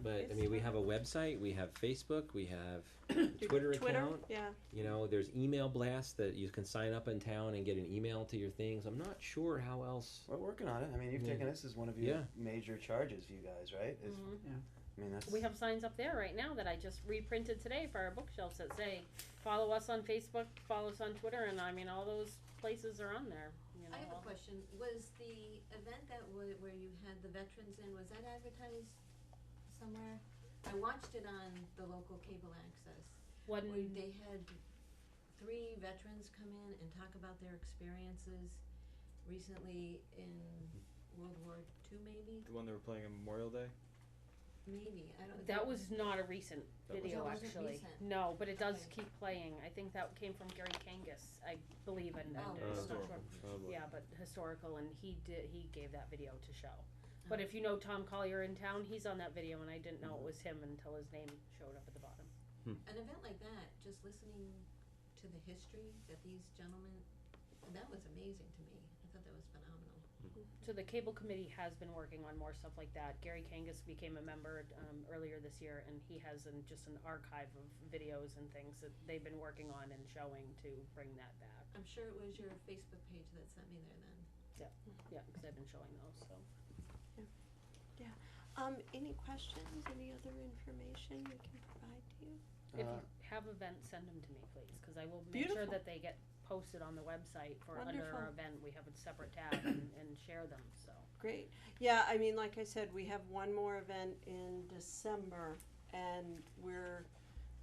But I mean, we have a website, we have Facebook, we have a Twitter account. Yeah. You know, there's email blasts that you can sign up in town and get an email to your things. I'm not sure how else. We're working on it. I mean, you've Yeah. taken this as one of your Yeah. major charges, you guys, right? Is, Mhm. Yeah. I mean, that's. We have signs up there right now that I just reprinted today for our bookshelves that say, follow us on Facebook, follow us on Twitter, and I mean, all those places are on there, you know. I have all- a question. Was the event that where you had the veterans in, was that advertised somewhere? I watched it on the local cable access. When, Where they had 3 veterans come in and talk about their experiences recently in World War II, maybe? The one they were playing on Memorial Day. Maybe, I don't. that was not a recent That was- video, That wasn't actually. recent. No, but it does Okay. keep playing. I think that came from Gary Kangas, I believe, and Oh, I'm not historical. sure. Probably. Yeah, but historical, and he gave that video to show. But if you know Tom Collier in town, he's on that video, and I didn't know it was him until his name showed up at the bottom. An event like that, just listening to the history that these gentlemen, that was amazing to me. I thought that was phenomenal. So the cable committee has been working on more stuff like that. Gary Kangas became a member earlier this year, and he has just an archive of videos and things that they've been working on and showing to bring that back. I'm sure it was your Facebook page that sent me there then. Yeah, because I've been showing those, so. Any questions, any other information we can provide to you? If you have events, send them to me, please, because I will make sure Beautiful. that they get posted on the website for under our Wonderful. event. We have a separate tab and share them, so. Great. Yeah, I mean, like I said, we have one more event in December, and we're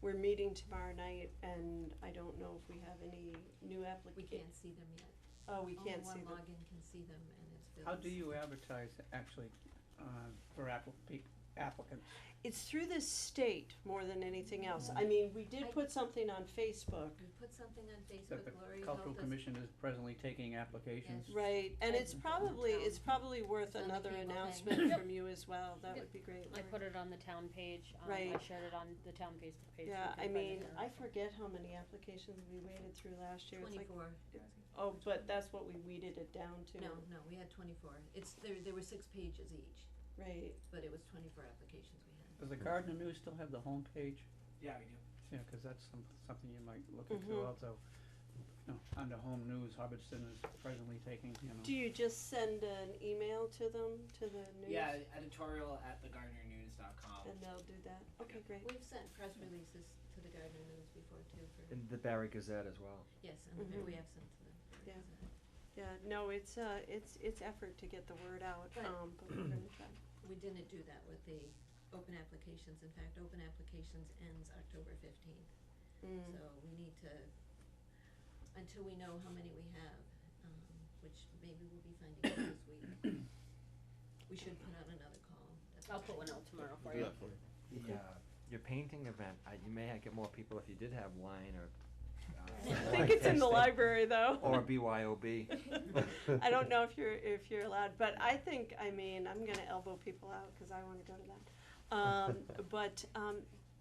meeting tomorrow night, and I don't know if we have any new We applications. can't see them yet. Oh, we can't see Only them. one login can see them and it's Bill's. How do you advertise actually, for applicants? It's through the state more than anything else. I mean, we did put something on Facebook. We put something on That Facebook, the Lori Cultural helped us. Commission is presently taking applications? Yes. Right, and Right. it's probably worth It's on the another cable thing. announcement from you as well. That Yep. would be great. I Lori. put it on the town page. I Right. shared it on the town Facebook page. Yeah, You can I find mean, it there. I forget how many applications we waded through last year. It's like, 24. oh, but that's what we weeded it down to. No, we had 24. There were 6 pages each, Right. but it was 24 applications we had. Does the Gardner News still have the homepage? Yeah, we do. Yeah, 'cause that's something you might look into Mhm. also. You know, under home news, Hubbardston is presently taking, you know. Do you just send an email to them, to the news? Yeah, editorial at thegardnernews.com. And they'll do that? Okay, great. We've sent press releases to the Gardner News before too. In the Barry Gazette as well. Yes, and Mhm. we have sent to them. Yeah. Yeah, no, it's effort to get the word out, But- but we're gonna try. We didn't do that with the open applications. In fact, open applications ends October 15th. Mm. So we need to, until we know how many we have, which maybe we'll be finding out this week, we should put out another call. I'll put one out tomorrow for Do you. that for you. Your painting event, you may get more people if you did have wine or. I think it's in the library though. Or BYOB. I don't know if you're allowed, but I think, I mean, I'm gonna elbow people out, cause I wanna go to that. But,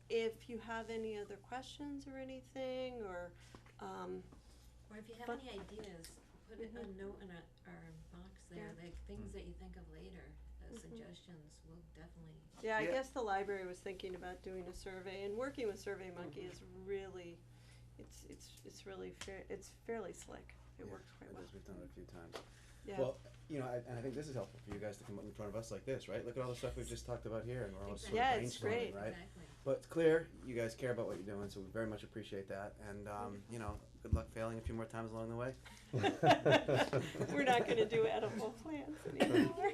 if you have any other questions or anything, or, Or if you have But- any ideas, put it a note in our box there, Yeah. like things that you think of later. suggestions, we'll definitely. Yeah, I Yeah. guess the library was thinking about doing a survey, and working with SurveyMonkey is really, it's really it's fairly slick. It Yeah, works quite it well. is. We've done it a few times. Yeah. Well, you know, and I think this is helpful for you guys to come up in front of us like this, right? Look at all the stuff we've just talked about here, and we're all sort of Yeah, it's brainstorming, great. right? Exactly. But it's clear you guys care about what you're doing, so we very much appreciate that. And you know, good luck failing a few more times along the way. We're not gonna do edible plants anymore.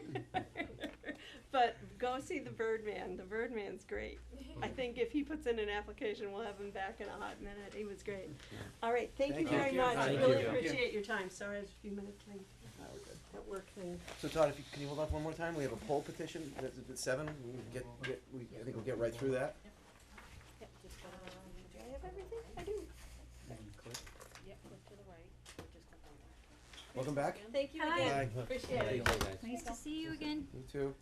But go see the Birdman. The Birdman's great. I think if he puts in an application, we'll have him back in a hot minute. He was great. All right, thank you Thank you. very much. I Thank really you. appreciate your time. Sorry, I was a few minutes late. No, we're good. That work thing. So Todd, if you, can you hold off one more time? We have a poll petition. At 7. I think we'll get right through that. Yep, just go to Do I have everything? I do. yep, look to the right, just click on that. Welcome back. Thank you Hi. again. Bye. Appreciate it. Thank you, guys. Nice to see you again. You too.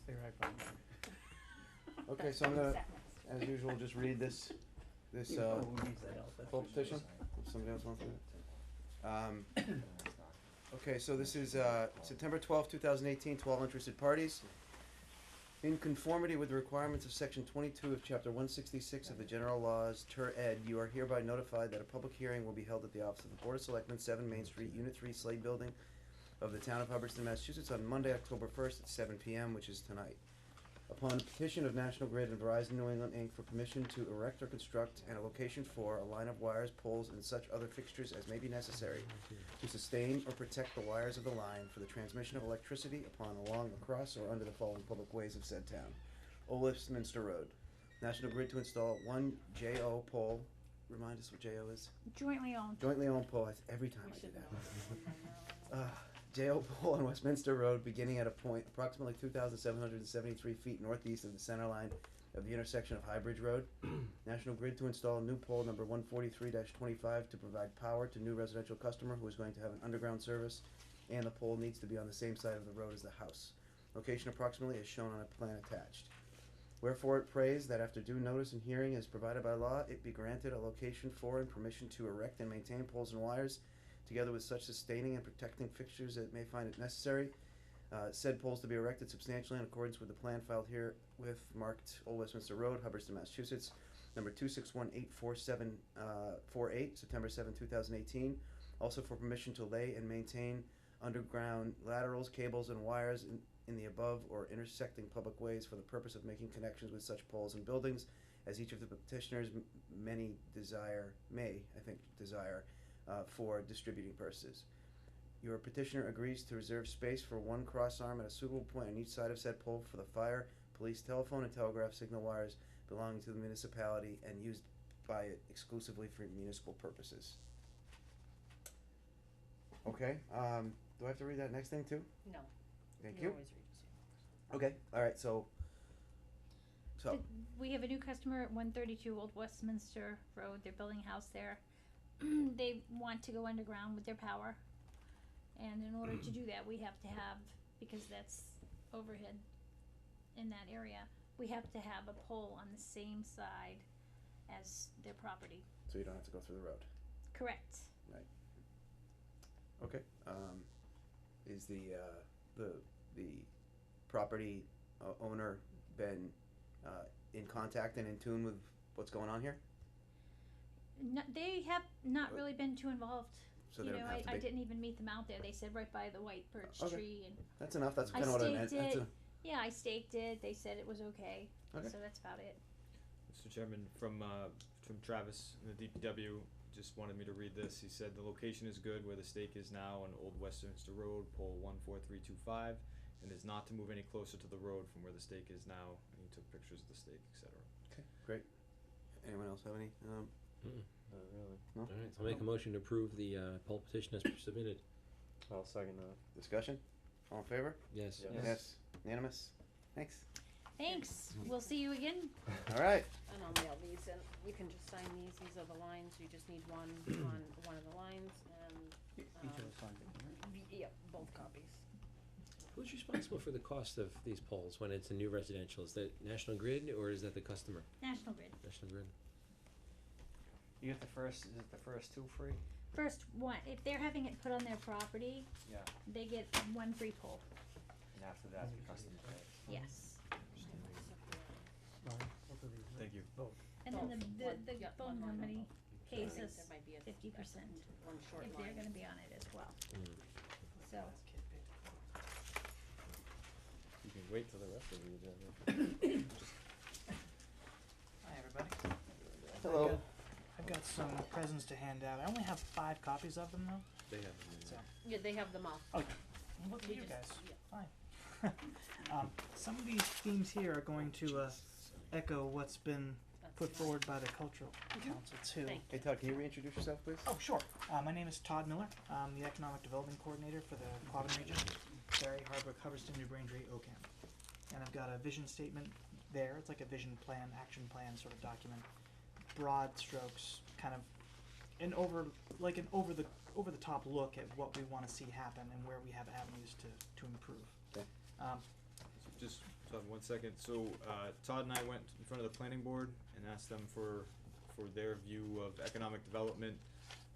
Stay right by me. Okay, so I'm gonna, as usual, just read this Who needs that help? That's poll for sure. petition. If somebody else wants to. Okay, so this is September 12th, 2018, 12 interested parties. In conformity with the requirements of Section 22 of Chapter 166 of the General Laws, Ter Ed, you are hereby notified that a public hearing will be held at the office of the Board of Selectmen, 7 Main Street, Unit 3, Slade Building of the Town of Hubbardston, Massachusetts, on Monday, October 1st at 7 p.m., which is tonight. Upon petition of National Grid and Verizon New England, Inc. for permission to erect or construct and a location for a line of wires, poles, and such other fixtures as may be necessary to sustain or protect the wires of the line for the transmission of electricity upon, along, across, or under the following public ways of said town. Old Westminster Road. National Grid to install one JO pole. Remind us what JO is? Jointly owned. Jointly owned pole. Every time I do that. JO pole on Westminster Road beginning at a point approximately 2,773 feet northeast of the center line of the intersection of High Bridge Road. National Grid to install a new pole number 143-25 to provide power to new residential customer who is going to have an underground service, and the pole needs to be on the same side of the road as the house. Location approximately is shown on a plan attached. Wherefore it prays that after due notice and hearing as provided by law, it be granted a location for and permission to erect and maintain poles and wires, together with such sustaining and protecting fixtures as it may find it necessary. Said poles to be erected substantially in accordance with the plan filed here with marked Old Westminster Road, Hubbardston, Massachusetts, number 261-84748, September 7, 2018. Also for permission to lay and maintain underground laterals, cables, and wires in the above or intersecting public ways for the purpose of making connections with such poles and buildings as each of the petitioners may desire for distributing purposes. Your petitioner agrees to reserve space for one cross arm at a suitable point on each side of said pole for the fire, police, telephone, and telegraph signal wires belonging to the municipality and used by it exclusively for municipal purposes. Okay, do I have to read that next thing too? No. Thank You you. always read this. Okay, alright, so. We have a new customer at 132 Old Westminster Road. They're building a house there. They want to go underground with their power. And in order to do that, we have to have, because that's overhead in that area, we have to have a pole on the same side as their property. So you don't have to go through the road. Correct. Okay, is the property owner been in contact and in tune with what's going on here? No, they have not really been too involved. So they You don't know, have to I be. didn't even meet them out there. They said right by the white birch Okay. tree, and That's enough, that's I kinda what I meant. staked That's it. Yeah, I staked it. They said it was okay. Okay. So that's about it. Mr. Chairman, from Travis in the DPW, just wanted me to read this. He said the location is good where the stake is now on Old Westminster Road, pole 14325, and is not to move any closer to the road from where the stake is now. And he took pictures of the stake, etc. Okay, great. Anyone else have any? Not really. No? Alright, so I'll make a motion to approve the poll petition as submitted. I'll second that. Discussion? All in favor? Yes. Yes. Unanimous? Thanks. Thanks. We'll see you again. Alright, And I'll mail these in. You can just sign these. These are the lines. You just need one on one of the lines and, Each of us signed it, right? yep, both copies. Who's responsible for the cost of these poles when it's a new residential? Is that National Grid or is that the customer? National Grid. National Grid. You get the first, is it the first two free? First one, if they're having it put on their property, Yeah. they get one free pole. And after that, the customer pays. Yes. Thank you. And then One- the yeah, phone one line company I pays think us there might be a 50% one short if line. they're gonna be on it as well. So, You can wait till the rest of the agenda. Hi, everybody. Hello. I've got some presents to hand out. I only have 5 copies of them though. They have them in So, there. Yeah, they have them all. okay. Look We at you just- guys. yeah. Fine. Some of these themes here are going to echo what's been That's put nice. forward by the Cultural Council too. Thank Hey Todd, can you reintroduce yourself, please? Oh, sure. My name is Todd Miller. I'm the Economic Development Coordinator for the Quabbin region, Barry, Hardwick, Hubbardston, New Braintree, Ocam. And I've got a vision statement there. It's like a vision plan, action plan sort of document. Broad strokes, kind of an over the top look at what we want to see happen and where we have avenues to improve. Okay. Just Todd, 1 second. So Todd and I went in front of the planning board and asked them for their view of economic development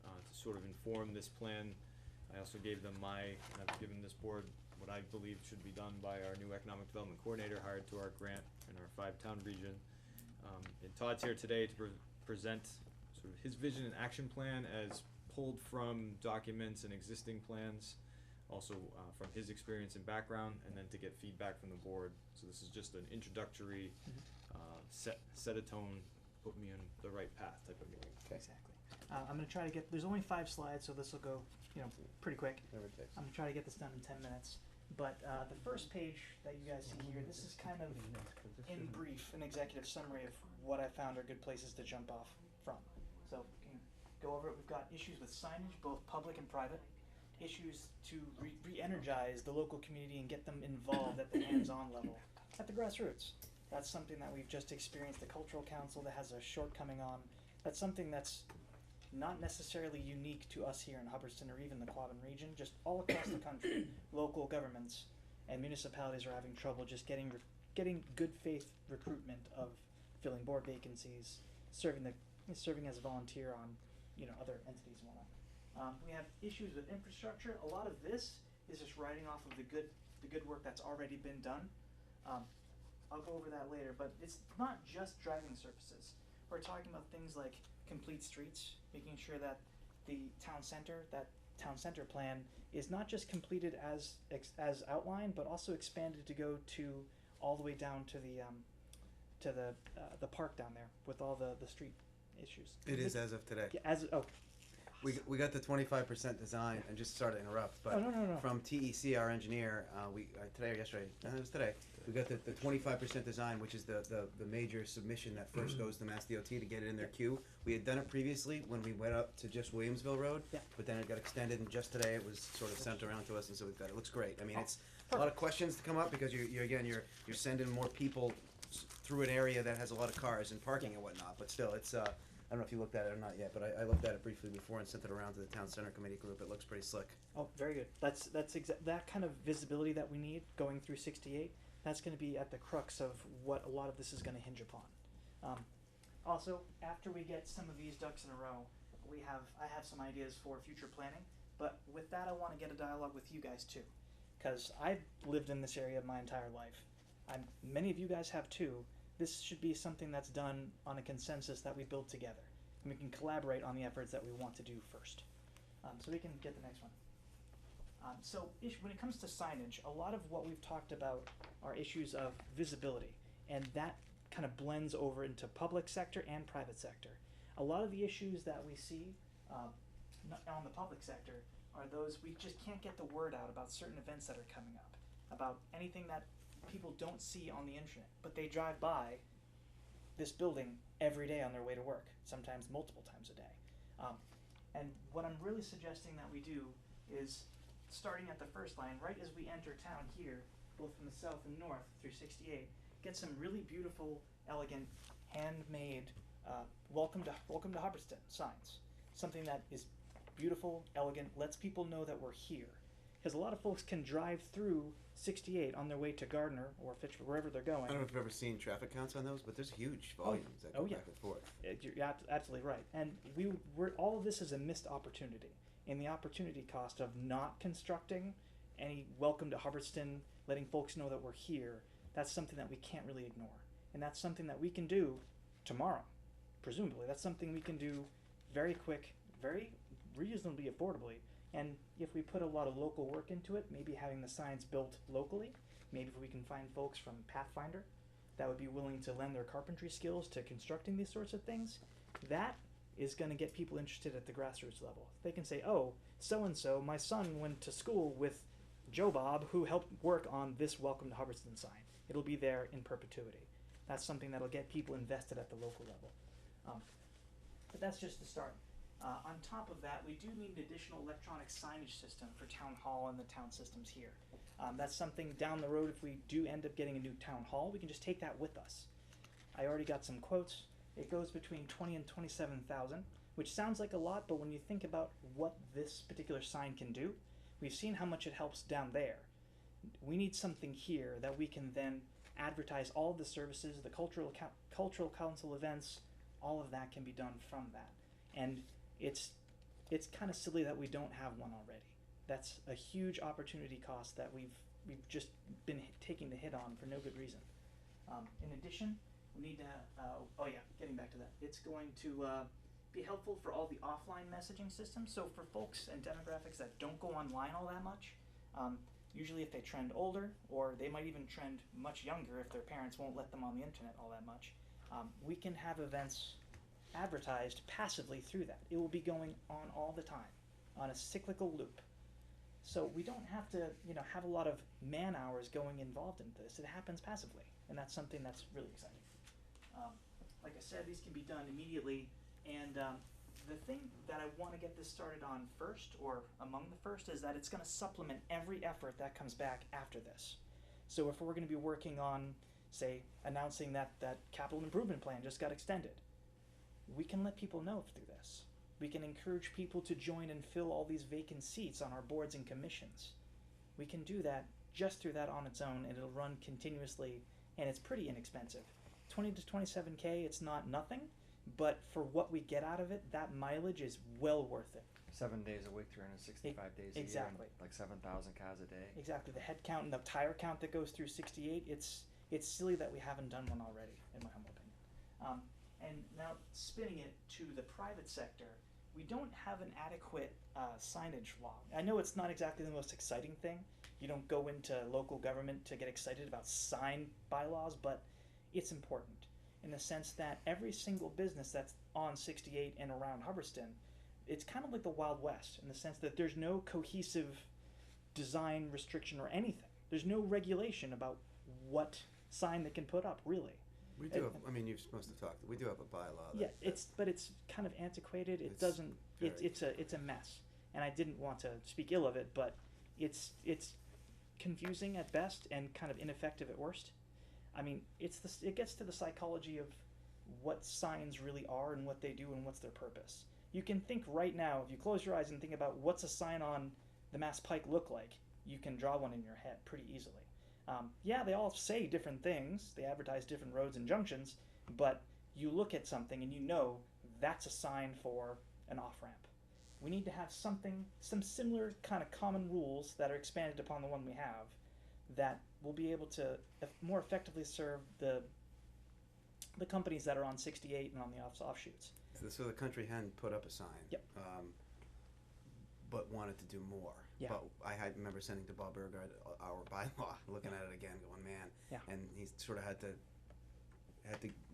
to sort of inform this plan. I also gave them and I've given this board what I believe should be done by our new economic development coordinator hired to our grant in our 5-town region. And Todd's here today to present sort of his vision and action plan as pulled from documents and existing plans, also from his experience and background, and then to get feedback from the board. So this is just an introductory, set a tone, put me on the right path type of meeting. Okay. Exactly. I'm going to try to get. There's only 5 slides, so this will go, pretty quick. Whatever it takes. I'm going to try to get this done in 10 minutes. But the first page that you guys see here, this is kind of, in brief, an executive summary of what I found are good places to jump off from. So we can go over it. We've got issues with signage, both public and private. Issues to re-energize the local community and get them involved at the hands-on level, at the grassroots. That's something that we've just experienced. The Cultural Council that has a shortcoming on. That's something that's not necessarily unique to us here in Hubbardston or even the Quabbin region, just all across the country. Local governments and municipalities are having trouble just getting good faith recruitment of filling board vacancies, serving as a volunteer on other entities and whatnot. We have issues with infrastructure. A lot of this is just writing off of the good work that's already been done. I'll go over that later, but it's not just driving surfaces. We're talking about things like complete streets, making sure that the town center plan is not just completed as outlined, but also expanded to go to all the way down to the park down there with all the street issues. It is as of today. Yeah, We got the 25% design, and just sorry to interrupt, but no. from TEC, our engineer, today or yesterday, no, it was today, we got the 25% design, which is the major submission that first goes to Mass DOT to get it in their queue. We had done it previously when we went up to just Williamsville Road, Yeah. but then it got extended, and just today it was sort of sent around to us, and so we've got it. Looks great. I mean, it's a lot of questions to come up because you're sending more people through an area that has a lot of cars and parking and whatnot, but still, it's I don't know if you looked at it or not yet, but I looked at it briefly before and sent it around to the town center committee group. It looks pretty slick. Oh, very good. That's that kind of visibility that we need going through 68. That's going to be at the crux of what a lot of this is going to hinge upon. Also, after we get some of these ducks in a row, I have some ideas for future planning. But with that, I want to get a dialogue with you guys too, because I've lived in this area my entire life. Many of you guys have too. This should be something that's done on a consensus that we build together, and we can collaborate on the efforts that we want to do first. So we can get the next one. When it comes to signage, a lot of what we've talked about are issues of visibility, and that kind of blends over into public sector and private sector. A lot of the issues that we see on the public sector are those we just can't get the word out about certain events that are coming up, about anything that people don't see on the internet, but they drive by this building every day on their way to work, sometimes multiple times a day. And what I'm really suggesting that we do is, starting at the first line, right as we enter town here, both from the south and north through 68, get some really beautiful, elegant, handmade, welcome to Hubbardston signs. Something that is beautiful, elegant, lets people know that we're here. Because a lot of folks can drive through 68 on their way to Gardner or Fitchburg, wherever they're going. I don't know if you've ever seen traffic counts on those, but there's huge volumes that go back and forth. You're absolutely right. And we're all of this is a missed opportunity. And the opportunity cost of not constructing any welcome to Hubbardston, letting folks know that we're here, that's something that we can't really ignore. And that's something that we can do tomorrow, presumably. That's something we can do very quick, very reasonably affordably. And if we put a lot of local work into it, maybe having the signs built locally, maybe if we can find folks from Pathfinder that would be willing to lend their carpentry skills to constructing these sorts of things, that is going to get people interested at the grassroots level. They can say, oh, so-and-so, my son went to school with Joe Bob, who helped work on this Welcome to Hubbardston sign. It'll be there in perpetuity. That's something that'll get people invested at the local level. But that's just the start. On top of that, we do need an additional electronic signage system for Town Hall and the town systems here. That's something down the road, if we do end up getting a new Town Hall, we can just take that with us. I already got some quotes. It goes between 20 and 27,000, which sounds like a lot, but when you think about what this particular sign can do, we've seen how much it helps down there. We need something here that we can then advertise all of the services, the cultural council events, all of that can be done from that. And it's kind of silly that we don't have one already. That's a huge opportunity cost that we've just been taking the hit on for no good reason. In addition, we need to, getting back to that, it's going to be helpful for all the offline messaging systems. So for folks and demographics that don't go online all that much, usually if they trend older, or they might even trend much younger if their parents won't let them on the internet all that much, we can have events advertised passively through that. It will be going on all the time, on a cyclical loop. So we don't have to, have a lot of man hours going involved in this. It happens passively, and that's something that's really exciting. Like I said, these can be done immediately, and the thing that I want to get this started on first, or among the first, is that it's going to supplement every effort that comes back after this. So if we're going to be working on, say, announcing that capital improvement plan just got extended, we can let people know through this. We can encourage people to join and fill all these vacant seats on our boards and commissions. We can do that just through that on its own, and it'll run continuously, and it's pretty inexpensive. 20 to 27K, it's not nothing, but for what we get out of it, that mileage is well worth it. 7 days a week, 365 days a exactly. year, and like 7,000 cars a day. Exactly. The head count and the tire count that goes through 68, it's silly that we haven't done one already, in my humble opinion. And now spinning it to the private sector, we don't have an adequate signage law. I know it's not exactly the most exciting thing. You don't go into local government to get excited about sign bylaws, but it's important in the sense that every single business that's on 68 and around Hubbardston, it's kind of like the Wild West in the sense that there's no cohesive design restriction or anything. There's no regulation about what sign they can put up, really. We do have, I mean, you're supposed to talk, we do have a bylaw. Yeah, but it's kind of antiquated. It's a mess. And I didn't want to speak ill of it, but it's confusing at best and kind of ineffective at worst. I mean, it gets to the psychology of what signs really are and what they do and what's their purpose. You can think right now, if you close your eyes and think about what's a sign on the Mass Pike look like, you can draw one in your head pretty easily. They all say different things, they advertise different roads and junctions, but you look at something and you know that's a sign for an off-ramp. We need to have some similar kind of common rules that are expanded upon the one we have that will be able to more effectively serve the companies that are on 68 and on the offshoots. So the Country Hen put up a sign. Yep. But wanted to do more. Yeah. But I remember sending to Bob Burgard our bylaw, looking at it again, going, man. Yeah. And he sort of had to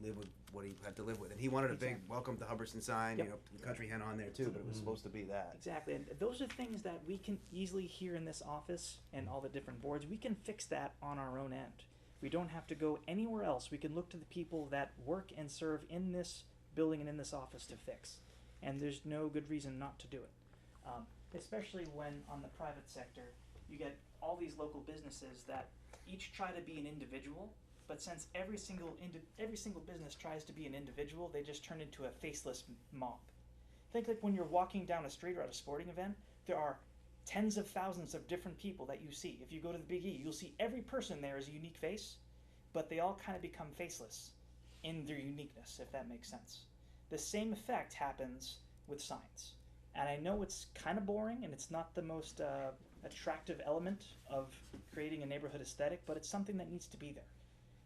live with what he had to live with, and he wanted a big welcome to Hubbardston sign. Yep. The Country Hen on there too, but it was supposed to be that. Exactly, and those are things that we can easily hear in this office and all the different boards. We can fix that on our own end. We don't have to go anywhere else. We can look to the people that work and serve in this building and in this office to fix, and there's no good reason not to do it. Especially when on the private sector, you get all these local businesses that each try to be an individual, but since every single business tries to be an individual, they just turn into a faceless mob. Think like when you're walking down a street or at a sporting event, there are tens of thousands of different people that you see. If you go to the Big E, you'll see every person there as a unique face, but they all kind of become faceless in their uniqueness, if that makes sense. The same effect happens with signs. And I know it's kind of boring and it's not the most attractive element of creating a neighborhood aesthetic, but it's something that needs to be there.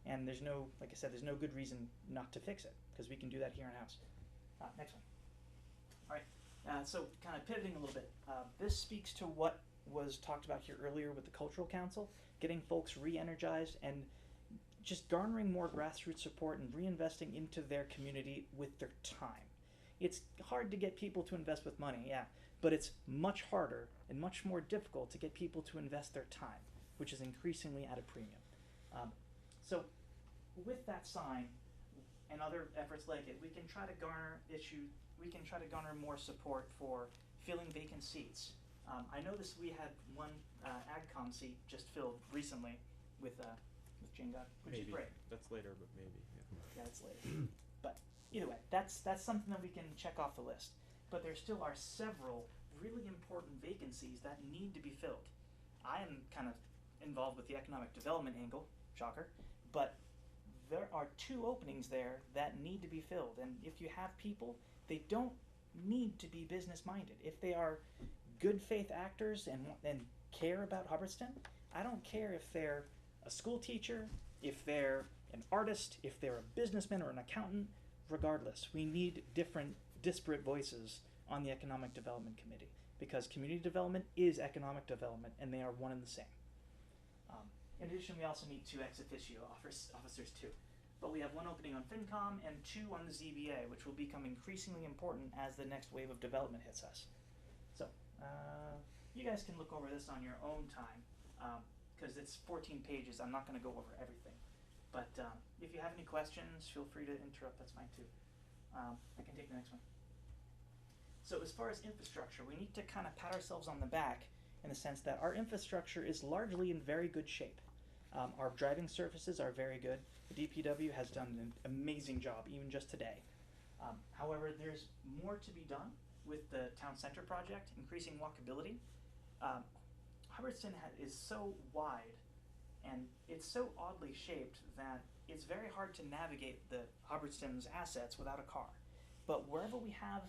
And there's no, like I said, there's no good reason not to fix it, because we can do that here in-house. Next one. All right, so kind of pivoting a little bit. This speaks to what was talked about here earlier with the Cultural Council, getting folks re-energized and just garnering more grassroots support and reinvesting into their community with their time. It's hard to get people to invest with money, yeah, but it's much harder and much more difficult to get people to invest their time, which is increasingly at a premium. So with that sign and other efforts like it, we can try to garner more support for filling vacant seats. I know we had one AgCom seat just filled recently with Jane God, which Maybe. is great. That's later, but maybe. Yeah, it's later. But either way, that's something that we can check off the list. But there still are several really important vacancies that need to be filled. I am kind of involved with the economic development angle, shocker, but there are 2 openings there that need to be filled. And if you have people, they don't need to be business minded. If they are good faith actors and care about Hubbardston, I don't care if they're a school teacher, if they're an artist, if they're a businessman or an accountant. Regardless, we need different disparate voices on the Economic Development Committee, because community development is economic development and they are one and the same. In addition, we also need 2 ex officio officers too. But we have 1 opening on FinCom and 2 on the ZBA, which will become increasingly important as the next wave of development hits us. So, you guys can look over this on your own time, because it's 14 pages. I'm not going to go over everything. But if you have any questions, feel free to interrupt. That's fine too. I can take the next one. So as far as infrastructure, we need to kind of pat ourselves on the back in the sense that our infrastructure is largely in very good shape. Our driving surfaces are very good. The DPW has done an amazing job, even just today. However, there's more to be done with the town center project, increasing walkability. Hubbardston is so wide and it's so oddly shaped that it's very hard to navigate the Hubbardston's assets without a car. But wherever we have,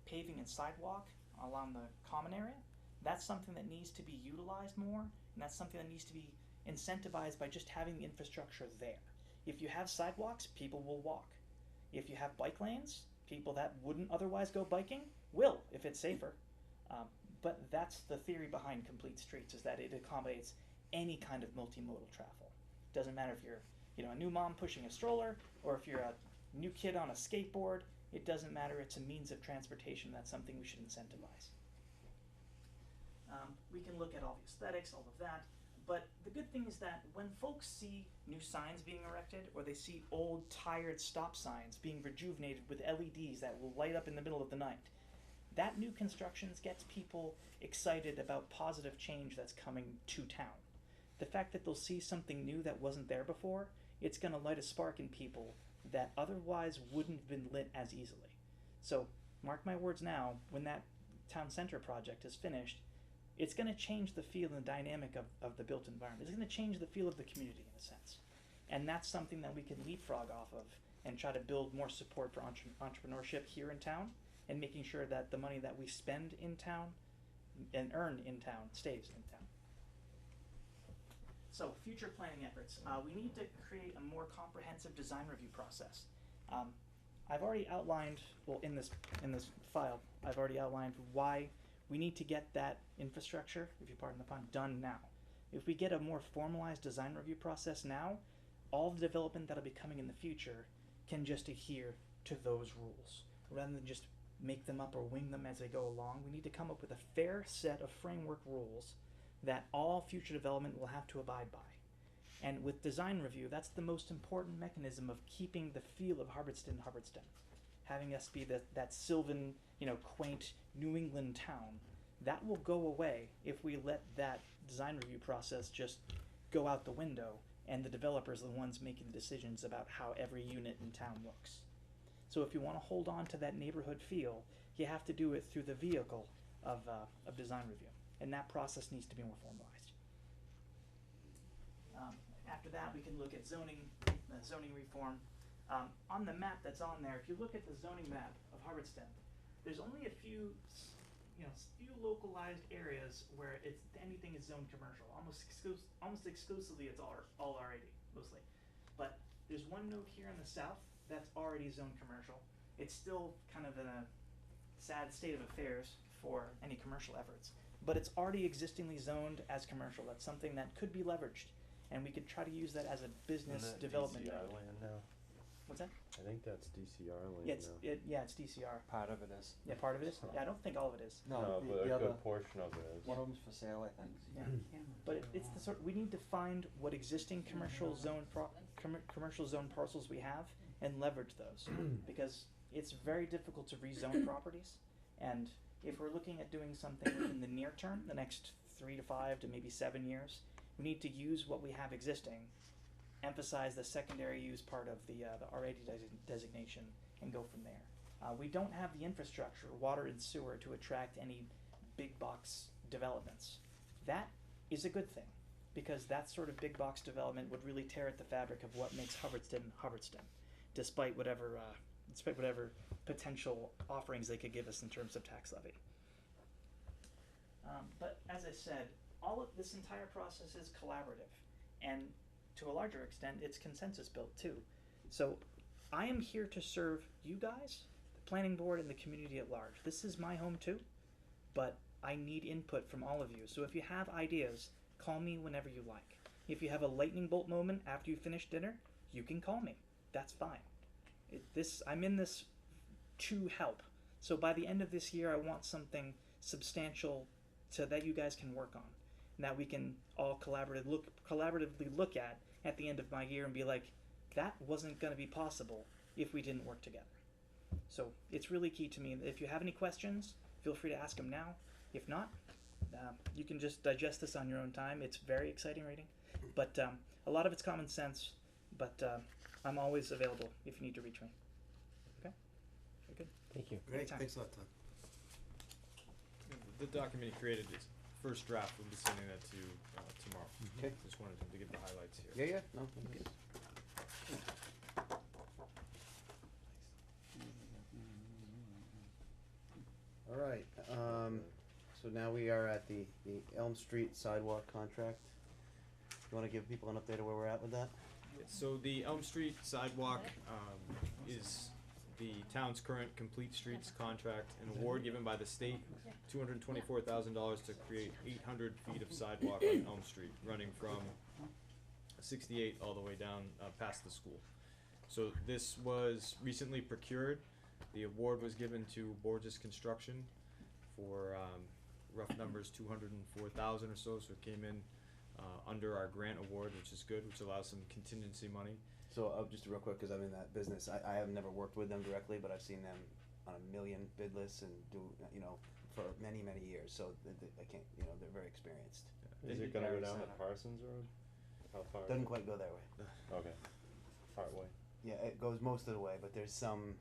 paving and sidewalk along the common area, that's something that needs to be utilized more, and that's something that needs to be incentivized by just having the infrastructure there. If you have sidewalks, people will walk. If you have bike lanes, people that wouldn't otherwise go biking will, if it's safer. But that's the theory behind Complete Streets, is that it accommodates any kind of multimodal travel. Doesn't matter if you're a new mom pushing a stroller, or if you're a new kid on a skateboard. It doesn't matter. It's a means of transportation. That's something we should incentivize. We can look at all the aesthetics, all of that, but the good thing is that when folks see new signs being erected, or they see old tired stop signs being rejuvenated with LEDs that will light up in the middle of the night, that new constructions gets people excited about positive change that's coming to town. The fact that they'll see something new that wasn't there before, it's going to light a spark in people that otherwise wouldn't have been lit as easily. So mark my words now, when that town center project is finished, it's going to change the feel and the dynamic of the built environment. It's going to change the feel of the community in a sense. And that's something that we can leapfrog off of and try to build more support for entrepreneurship here in town, and making sure that the money that we spend in town and earn in town stays in town. So future planning efforts. We need to create a more comprehensive design review process. I've already outlined, in this file, I've already outlined why we need to get that infrastructure, if you pardon the pun, done now. If we get a more formalized design review process now, all the development that'll be coming in the future can just adhere to those rules, rather than just make them up or wing them as they go along. We need to come up with a fair set of framework rules that all future development will have to abide by. And with design review, that's the most important mechanism of keeping the feel of Hubbardston, having us be that sylvan, quaint New England town. That will go away if we let that design review process just go out the window, and the developers are the ones making the decisions about how every unit in town looks. So if you want to hold on to that neighborhood feel, you have to do it through the vehicle of design review, and that process needs to be more formalized. After that, we can look at zoning reform. On the map that's on there, if you look at the zoning map of Hubbardston, there's only a few few localized areas where anything is zoned commercial. Almost exclusively, it's all R80 mostly. But there's one note here in the south that's already zoned commercial. It's still kind of in a sad state of affairs for any commercial efforts, but it's already existingly zoned as commercial. That's something that could be leveraged, and we could try to use that as a business development DCR node. land now. What's that? I think that's DCR land Yeah, it's DCR. Part of it is. Yeah, part of it is. Yeah, I don't think all of it is. No, but the a other, good portion of it is. one of them's for sale, I think. Yeah, but it's the sort. We need to find what existing commercial zone commercial zone parcels we have and leverage those, because it's very difficult to rezone properties. And if we're looking at doing something in the near term, the next 3 to 5 to maybe 7 years, we need to use what we have existing, emphasize the secondary use part of the R80 designation, and go from there. We don't have the infrastructure, water and sewer, to attract any big box developments. That is a good thing, because that sort of big box development would really tear at the fabric of what makes Hubbardston, despite whatever potential offerings they could give us in terms of tax levy. But as I said, all of this entire process is collaborative, and to a larger extent, it's consensus built too. So I am here to serve you guys, the planning board, and the community at large. This is my home too, but I need input from all of you. So if you have ideas, call me whenever you like. If you have a lightning bolt moment after you finish dinner, you can call me. That's fine. I'm in this to help. So by the end of this year, I want something substantial so that you guys can work on, and that we can all collaboratively look at the end of my year and be like, that wasn't going to be possible if we didn't work together. So it's really key to me. If you have any questions, feel free to ask them now. If not, you can just digest this on your own time. It's very exciting reading, but a lot of it's common sense, but I'm always available if you need to reach me. Okay? Very good. Thank you. Great, Anytime. thanks a lot, Todd. The document he created is first draft. We'll be sending that to you tomorrow. Okay. Just wanted to give the highlights here. Yeah, no, thank you. All right, so now we are at the Elm Street sidewalk contract. You wanna give people an update of where we're at with that? So the Elm Street sidewalk is the town's current complete streets contract, an award given by the state, $224,000 to create 800 feet of sidewalk on Elm Street, running from 68 all the way down past the school. So this was recently procured. The award was given to Borges Construction for rough numbers 204,000 or so. So it came in under our grant award, which is good, which allows some contingency money. So, just real quick, cause I'm in that business, I have never worked with them directly, but I've seen them on a million bid lists and do, for many, many years, so I can't, they're very experienced. Yeah. Is it gonna go down the Parsons Road? How far? Doesn't quite go that way. Okay. Part way. Yeah, it goes most of the way, but there's some,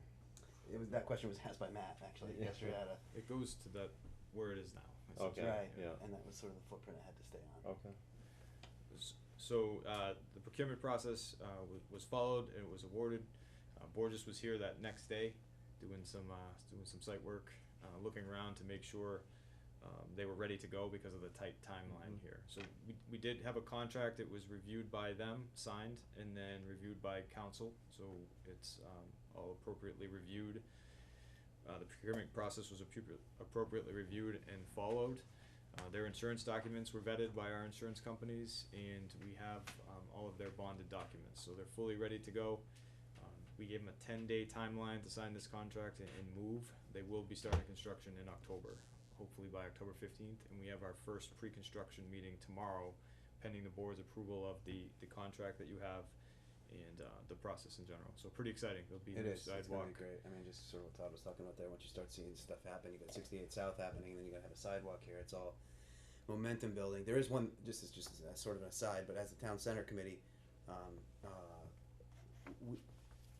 that question was asked by Matt, actually, Yeah. yesterday at a. It goes to that where it is now. Okay. Right, yeah. and that was sort of the footprint I had to stay on. Okay. So the procurement process was followed and it was awarded. Borges was here that next day, doing some site work, looking around to make sure they were ready to go because of the tight timeline here. So we did have a contract. It was reviewed by them, signed, and then reviewed by council. So it's all appropriately reviewed. The procurement process was appropriately reviewed and followed. Their insurance documents were vetted by our insurance companies, and we have all of their bonded documents, so they're fully ready to go. We gave them a 10-day timeline to sign this contract and move. They will be starting construction in October, hopefully by October 15th, and we have our first pre-construction meeting tomorrow, pending the board's approval of the contract that you have and the process in general. So pretty exciting. There'll be It new is, it's gonna sidewalk. be great, I mean, just sort of what Todd was talking about there, once you start seeing stuff happen, you got 68 South happening, and then you gotta have a sidewalk here, it's all momentum building. There is one, just as a sort of an aside, but as the town center committee,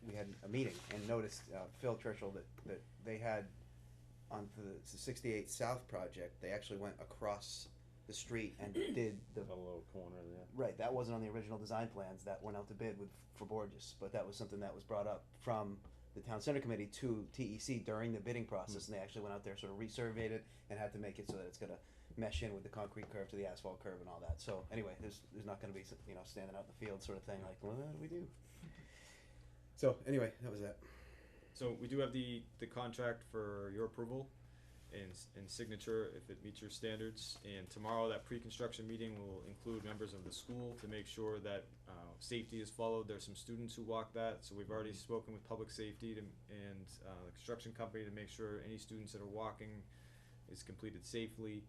we had a meeting and noticed, Phil Churchill, that they had, on the 68 South project, they actually went across the street and did the. A little corner there. Right, that wasn't on the original design plans, that went out to bid for Borges, but that was something that was brought up from the town center committee to TEC during the bidding process, and they actually went out there, sort of resurveyed it, and had to make it so that it's gonna mesh in with the concrete curve to the asphalt curve and all that. So anyway, there's not gonna be, you know, standing out in the field sort of thing like, what do we do? So anyway, that was that. So we do have the contract for your approval and signature if it meets your standards. And tomorrow, that pre-construction meeting will include members of the school to make sure that safety is followed. There's some students who walk that, so we've already spoken with public safety and the construction company to make sure any students that are walking is completed safely.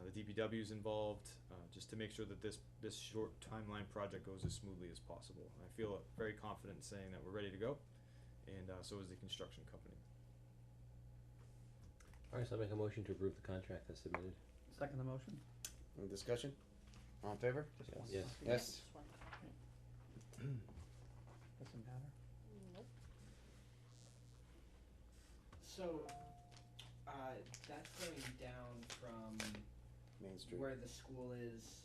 The DPW is involved, just to make sure that this short timeline project goes as smoothly as possible. I feel very confident in saying that we're ready to go, and so is the construction company. Alright, so I'll make a motion to approve the contract as submitted. Second the motion? Any discussion? All in favor? Just one Yes. copy. Yes. Just one. Doesn't matter. Nope. So, that's going down from Main Street. where the school is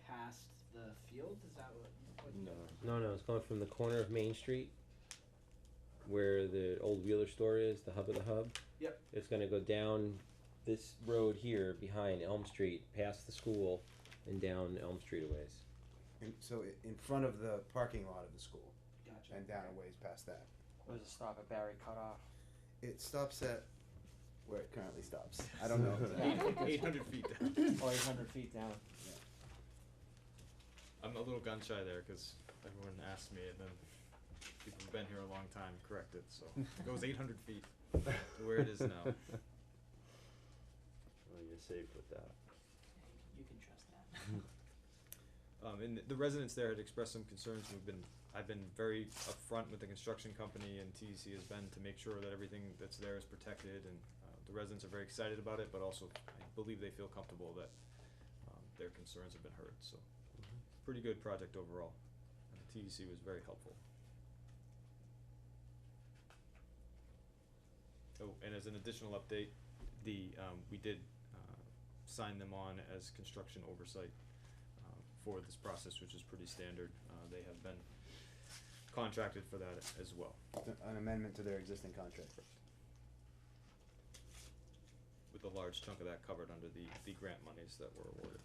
past the field, is that what? No, it's going from the corner of Main Street, where the old Wheeler store is, the hub of the hub. Yep. It's gonna go down this road here behind Elm Street, past the school, and down Elm Street a ways. And so in front of the parking lot of the school, Gotcha. and down a ways past that. Where's the stop at Barry Cutoff? It stops at where it currently stops. I don't know. 800 feet down. Oh, 800 feet down. I'm a little gun shy there because everyone asked me, and then people who've been here a long time correct it. So it goes 800 feet to where it is now. Well, you're safe with that. You can trust that. And the residents there had expressed some concerns. I've been very upfront with the construction company, and TEC has been to make sure that everything that's there is protected, and the residents are very excited about it, but also I believe they feel comfortable that their concerns have been heard. So pretty good project overall. TEC was very helpful. Oh, and as an additional update, we did sign them on as construction oversight for this process, which is pretty standard. They have been contracted for that as well. An amendment to their existing contract. With a large chunk of that covered under the grant monies that were awarded.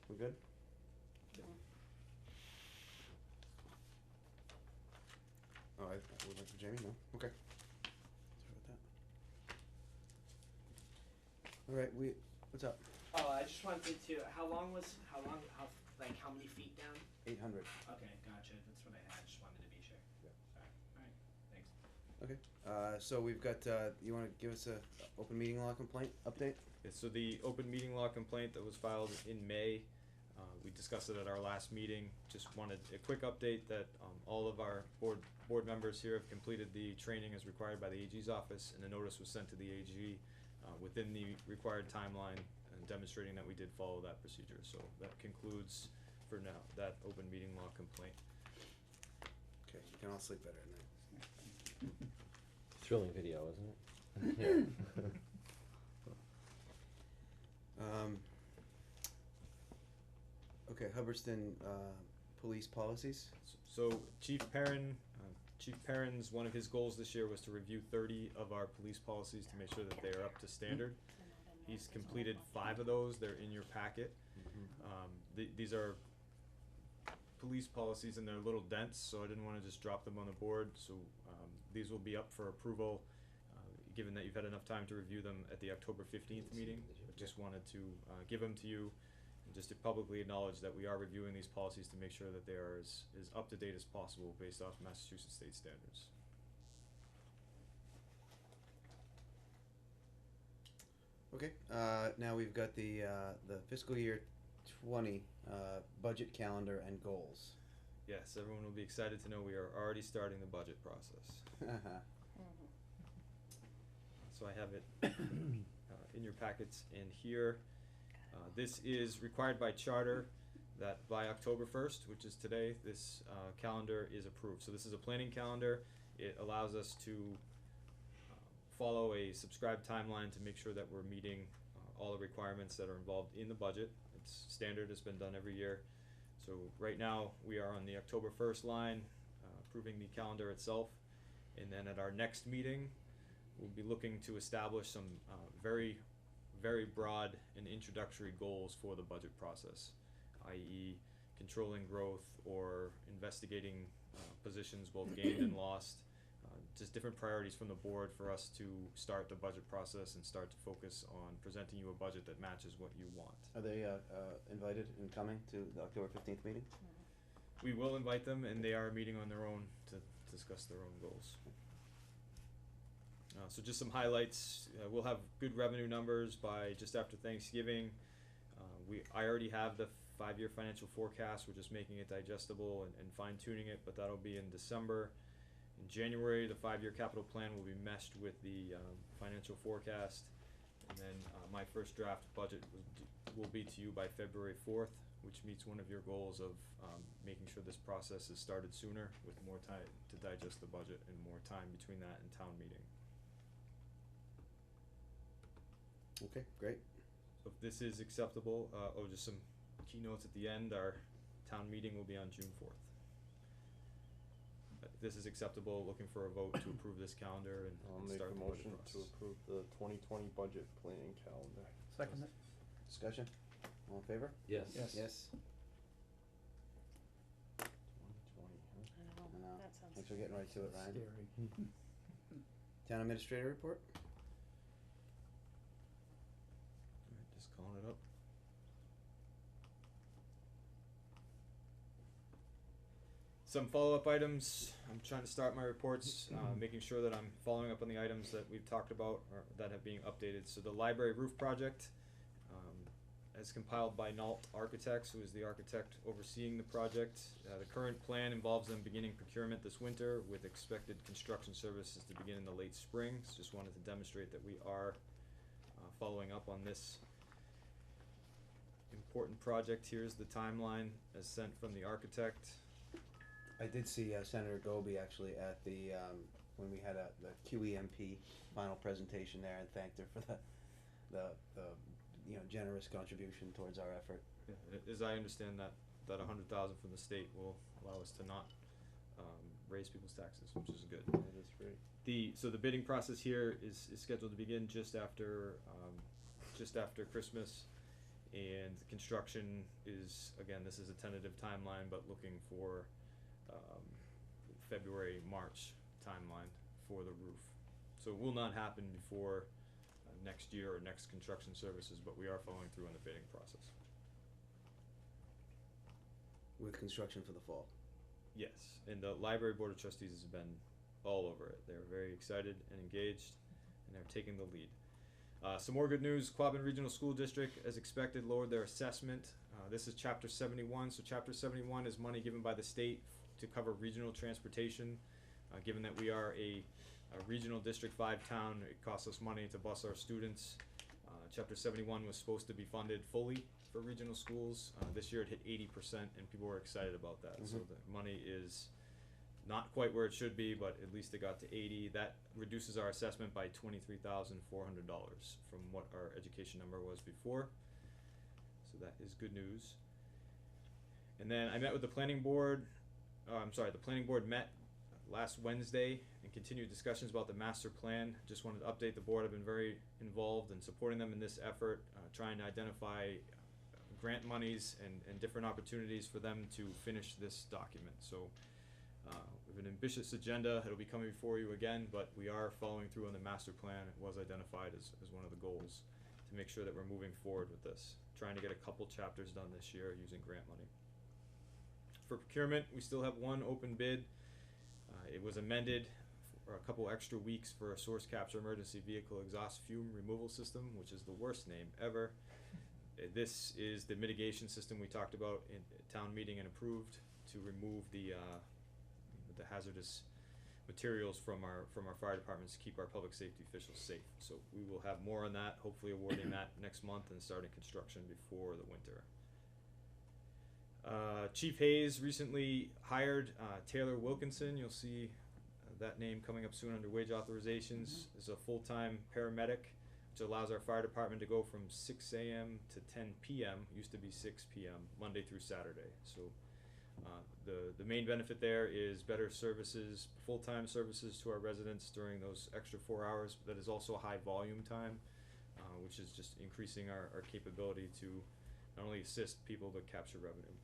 We good? Oh, I would like to Jamie, no? Okay. Sorry about that. Alright, what's up? Oh, I just wanted to, how many feet down? 800. Okay, gotcha, that's what I had, just wanted to be sure. Yeah. Alright, thanks. Okay, so we've got, you wanna give us a open meeting law complaint update? Yeah, so the open meeting law complaint that was filed in May, we discussed it at our last meeting. Just wanted a quick update that all of our board members here have completed the training as required by the AG's office, and a notice was sent to the AG within the required timeline, and demonstrating that we did follow that procedure. So that concludes, for now, that open meeting law complaint. Okay, you can all sleep better at night. Thrilling video, isn't it? Okay, Hubbardston, police policies. So Chief Perrin's, one of his goals this year was to review 30 of our police policies to make sure that they are up to standard. He's completed 5 of those. They're in your packet. These are police policies, and they're a little dense, so I didn't want to just drop them on the board. So these will be up for approval, given that you've had enough time to review them at the October 15th meeting. I just wanted to give them to you, and just to publicly acknowledge that we are reviewing these policies to make sure that they are as up to date as possible based off Massachusetts state standards. Okay, now we've got the fiscal year 20 budget calendar and goals. Yes, everyone will be excited to know we are already starting the budget process. So I have it in your packets in here. This is required by charter that by October 1st, which is today, this calendar is approved. So this is a planning calendar. It allows us to follow a subscribed timeline to make sure that we're meeting all the requirements that are involved in the budget. It's standard, it's been done every year. So right now, we are on the October 1st line, approving the calendar itself. And then at our next meeting, we'll be looking to establish some very, very broad and introductory goals for the budget process, i.e. controlling growth or investigating positions both gained and lost. Just different priorities from the board for us to start the budget process and start to focus on presenting you a budget that matches what you want. Are they invited and coming to the October 15th meeting? We will invite them, and they are meeting on their own to discuss their own goals. So just some highlights. We'll have good revenue numbers by just after Thanksgiving. I already have the 5-year financial forecast. We're just making it digestible and fine-tuning it, but that'll be in December. In January, the 5-year capital plan will be meshed with the financial forecast, and then my first draft budget will be to you by February 4th, which meets one of your goals of making sure this process is started sooner with more time to digest the budget and more time between that and town meeting. Okay, great. So if this is acceptable, just some keynotes at the end. Our town meeting will be on June 4th. If this is acceptable, looking for a vote to approve this calendar and I'll make start a the budget motion process. to approve the 2020 budget planning calendar. Second it. Discussion? All in favor? Yes. Yes. Yes. 2020, huh? I I know, know. that sounds. Thanks for getting right to it, Ryan. Scary. Town administrator report? Alright, just calling it up. Some follow-up items. I'm trying to start my reports, making sure that I'm following up on the items that we've talked about or that have been updated. So the library roof project, as compiled by Nault Architects, who is the architect overseeing the project. The current plan involves them beginning procurement this winter with expected construction services to begin in the late spring. So just wanted to demonstrate that we are following up on this important project. Here's the timeline as sent from the architect. I did see Senator Goby actually at the, when we had the QEMP final presentation there, and thanked her for the generous contribution towards our effort. Yeah, as I understand that $100,000 from the state will allow us to not raise people's taxes, which is good. That is great. So the bidding process here is scheduled to begin just after Christmas, and the construction is, again, this is a tentative timeline, but looking for February, March timeline for the roof. So it will not happen before next year or next construction services, but we are following through on the bidding process. With construction for the fall. Yes, and the library board of trustees has been all over it. They're very excited and engaged, and they're taking the lead. Some more good news. Quabbin Regional School District, as expected, lowered their assessment. This is Chapter 71. So Chapter 71 is money given by the state to cover regional transportation. Given that we are a regional District 5 town, it costs us money to bus our students. Chapter 71 was supposed to be funded fully for regional schools. This year it hit 80%, and people were excited about that. So the money is not quite where it should be, but at least it got to 80. That reduces our assessment by $23,400 from what our education number was before. So that is good news. And then I met with the planning board. The planning board met last Wednesday and continued discussions about the master plan. Just wanted to update the board. I've been very involved in supporting them in this effort, trying to identify grant monies and different opportunities for them to finish this document. So we have an ambitious agenda. It'll be coming before you again, but we are following through on the master plan. It was identified as one of the goals to make sure that we're moving forward with this. Trying to get a couple chapters done this year using grant money. For procurement, we still have one open bid. It was amended for a couple extra weeks for a source capture emergency vehicle exhaust fume removal system, which is the worst name ever. This is the mitigation system we talked about in town meeting and approved to remove the hazardous materials from our fire departments to keep our public safety officials safe. So we will have more on that, hopefully awarding that next month and starting construction before the winter. Chief Hayes recently hired Taylor Wilkinson. You'll see that name coming up soon under wage authorizations. Is a full-time paramedic which allows our fire department to go from 6 a.m. to 10 p.m. Used to be 6 p.m. Monday through Saturday. So the main benefit there is better services, full-time services to our residents during those extra 4 hours. That is also high volume time, which is just increasing our capability to not only assist people but capture revenue.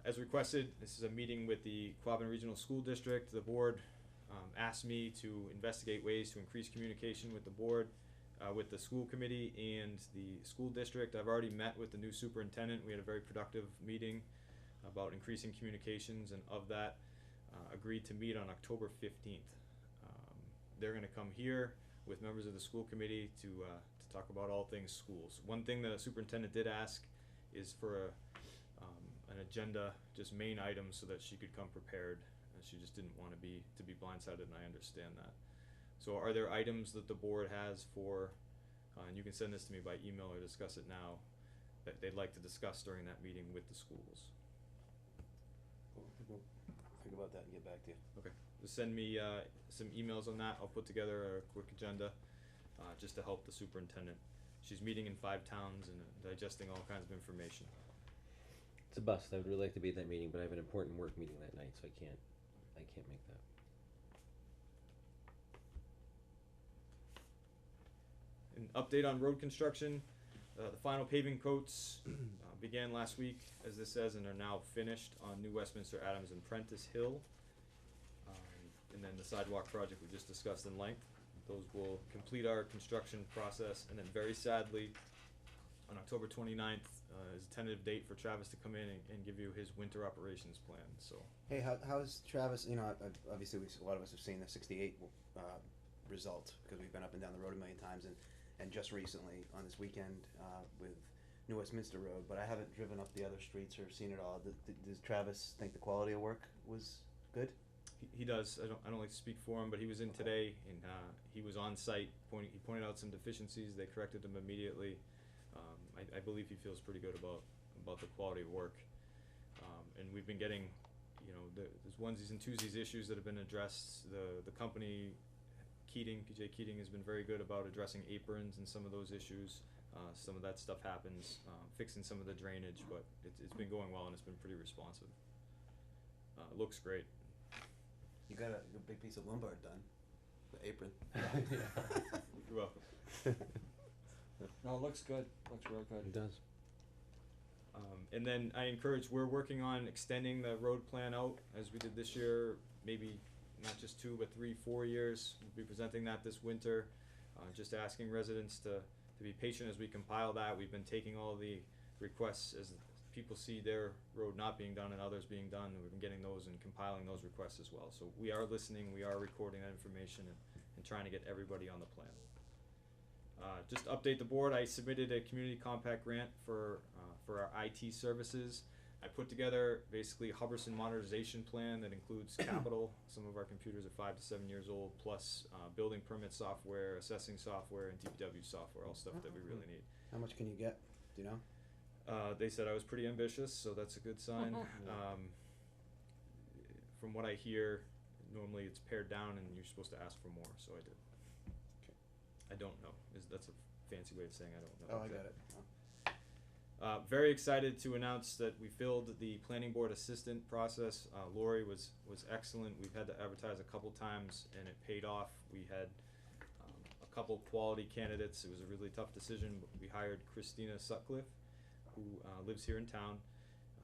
As requested, this is a meeting with the Quabbin Regional School District. The board asked me to investigate ways to increase communication with the board, with the school committee and the school district. I've already met with the new superintendent. We had a very productive meeting about increasing communications, and of that, agreed to meet on October 15th. They're gonna come here with members of the school committee to talk about all things schools. One thing the superintendent did ask is for an agenda, just main items, so that she could come prepared. And she just didn't want to be blindsided, and I understand that. So are there items that the board has for, and you can send this to me by email or discuss it now, that they'd like to discuss during that meeting with the schools? We'll think about that and get back to you. Okay, just send me some emails on that. I'll put together a quick agenda just to help the superintendent. She's meeting in 5 towns and digesting all kinds of information. It's a bust. I would really like to be at that meeting, but I have an important work meeting that night, so I can't make that. An update on road construction. The final paving coats began last week, as this says, and are now finished on New Westminster, Adams, and Prentice Hill. And then the sidewalk project we just discussed in length. Those will complete our construction process, and then very sadly, on October 29th is a tentative date for Travis to come in and give you his winter operations plan. So. Hey, how's Travis? You know, obviously a lot of us have seen the 68 result because we've been up and down the road a million times, and just recently on this weekend with New Westminster Road, but I haven't driven up the other streets or seen it all. Does Travis think the quality of work was good? He does. I don't like to speak for him, but he was in today, and he was on site. He pointed out some deficiencies. They corrected them immediately. I believe he feels pretty good about the quality of work, and we've been getting, you know, there's onesies and twosies issues that have been addressed. The company, PJ Keating, has been very good about addressing aprons and some of those issues. Some of that stuff happens, fixing some of the drainage, but it's been going well and it's been pretty responsive. It looks great. You got a big piece of Lombard done, the apron. You're welcome. No, it looks good. Looks real good. It does. And then we're working on extending the road plan out as we did this year, maybe not just 2 but 3, 4 years. We'll be presenting that this winter. Just asking residents to be patient as we compile that. We've been taking all the requests as people see their road not being done and others being done, and we've been getting those and compiling those requests as well. So we are listening, we are recording that information and trying to get everybody on the plan. Just to update the board, I submitted a community compact grant for our IT services. I put together basically a Hubbardston modernization plan that includes capital. Some of our computers are 5 to 7 years old, plus building permit software, assessing software, and DPW software, all stuff that we really need. How much can you get? Do you know? They said I was pretty ambitious, so that's a good sign. From what I hear, normally it's pared down and you're supposed to ask for more, so I did. Okay. I don't know. That's a fancy way of saying I don't know. Oh, I got it. Oh. Very excited to announce that we filled the planning board assistant process. Lori was excellent. We've had to advertise a couple times and it paid off. We had a couple quality candidates. It was a really tough decision, but we hired Christina Sutcliffe, who lives here in town.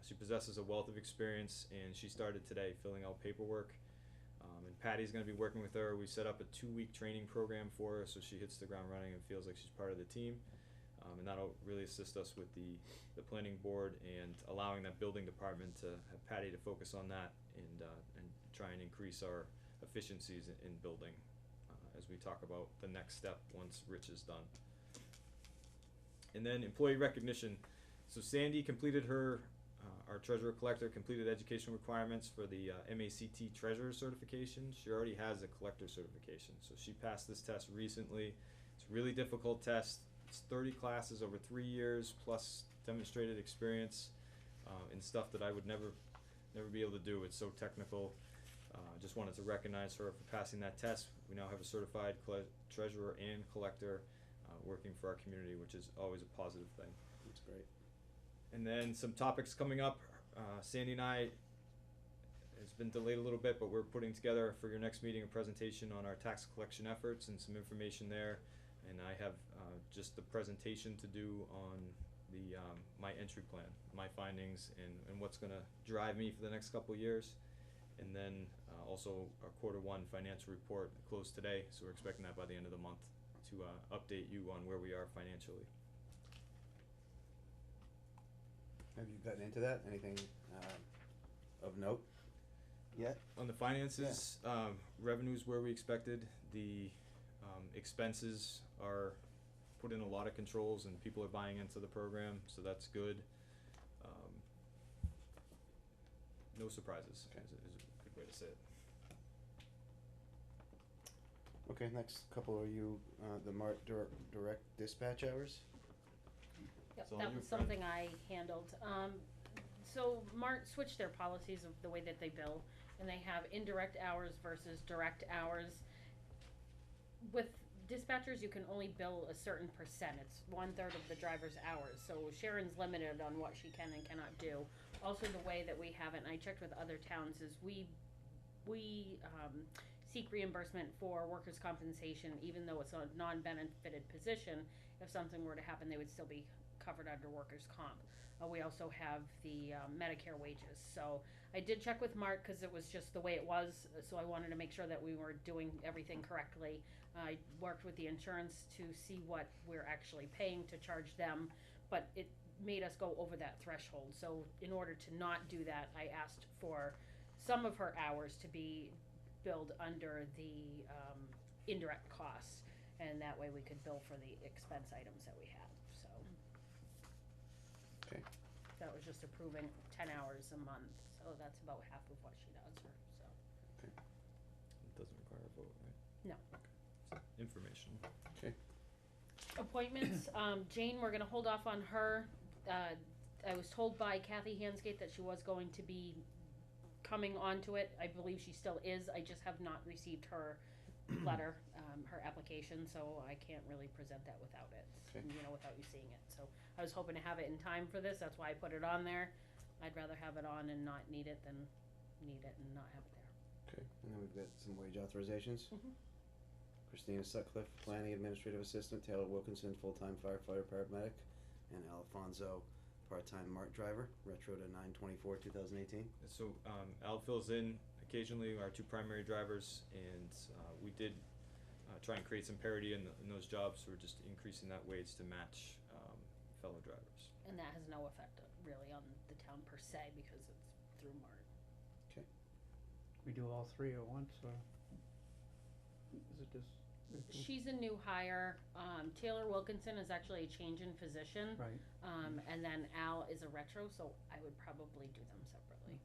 She possesses a wealth of experience, and she started today filling out paperwork. And Patty's going to be working with her. We set up a 2-week training program for her, so she hits the ground running and feels like she's part of the team. And that'll really assist us with the planning board and allowing that building department to have Patty to focus on that and try and increase our efficiencies in building as we talk about the next step once Rich is done. And then employee recognition. So Sandy completed our treasurer collector completed education requirements for the MACT treasurer certification. She already has a collector certification, so she passed this test recently. It's a really difficult test. It's 30 classes over 3 years plus demonstrated experience in stuff that I would never be able to do. It's so technical. Just wanted to recognize her for passing that test. We now have a certified treasurer and collector working for our community, which is always a positive thing. That's great. And then some topics coming up. Sandy and I, it's been delayed a little bit, but we're putting together for your next meeting a presentation on our tax collection efforts and some information there. And I have just the presentation to do on the my entry plan, my findings, and what's going to drive me for the next couple of years. And then also our Q1 financial report closed today, so we're expecting that by the end of the month to update you on where we are financially. Have you gotten into that? Anything of note yet? On the finances, revenues where we expected. The expenses are put in a lot of controls and people are buying into the program, so that's good. No surprises is a good way to say it. Okay, next couple are you, the direct dispatch hours? Yep, It's all that you, was Fran. something I handled. So Mart switched their policies of the way that they bill, and they have indirect hours versus direct hours. With dispatchers, you can only bill a certain percent. It's 1/3 of the driver's hours. So Sharon's limited on what she can and cannot do. Also, the way that we have it, and I checked with other towns, is we seek reimbursement for workers' compensation, even though it's a non-benefited position. If something were to happen, they would still be covered under workers' comp. We also have the Medicare wages. So I did check with Mark because it was just the way it was. So I wanted to make sure that we were doing everything correctly. I worked with the insurance to see what we're actually paying to charge them, but it made us go over that threshold. So in order to not do that, I asked for some of her hours to be billed under the indirect costs, and that way we could bill for the expense items that we have. So Okay. that was just approving 10 hours a month, so that's about half of what she does. So It doesn't require a vote, right? no. So, information. Okay. Appointments, Jane, we're gonna hold off on her. I was told by Kathy Hansgate that she was going to be coming onto it. I believe she still is. I just have not received her letter, her application, so I can't really present that without it. Okay. Without you seeing it. So I was hoping to have it in time for this. That's why I put it on there. I'd rather have it on and not need it than need it and not have it there. Okay, and then we've got some wage authorizations. Mhm. Christina Sutcliffe, Planning Administrative Assistant, Taylor Wilkinson, full-time firefighter paramedic, and Alfonso, part-time MART driver, retro to 9/24/2018. So Al fills in occasionally, our two primary drivers, and we did try and create some parity in those jobs, so we're just increasing that wage to match fellow drivers. And that has no effect really on the town per se because it's through MART. Okay. We do all three at once, or is it just? She's a new hire. Taylor Wilkinson is actually a change in position. Right. And then Al is a retro, so I would probably do them separately.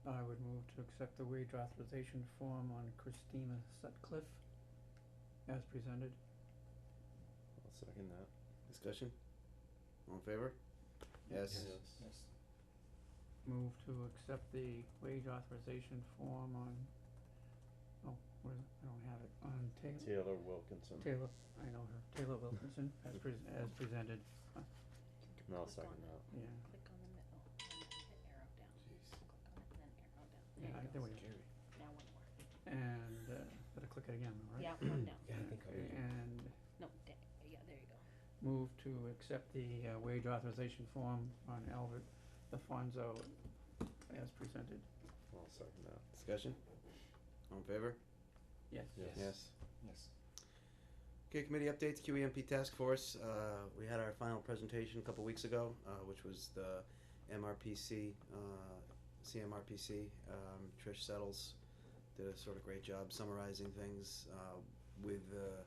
I would move to accept the wage authorization form on Christina Sutcliffe as presented. I'll second that. Discussion? All in favor? Yes. Yes. Move to accept the wage authorization form on, where is it? I don't have it, on Taylor Wilkinson. Taylor, I know her, Taylor Wilkinson, as presented, And I'll second that. yeah. Click on the middle and then hit arrow down. Jeez. Click on it and then arrow down. Yeah, There you there go. we go. Now one more. And, gotta click it again, though, right? Yeah, one down. Yeah, I think I Okay, would. and No, yeah, there you go. move to accept the wage authorization form on Albert Alfonso as presented. I'll second that. Discussion? All in favor? Yes. Yes. Yes. Yes. Okay, committee updates, QEMP task force. We had our final presentation a couple weeks ago, which was the MRPC, CMRPC. Trish Settles did a sort of great job summarizing things with the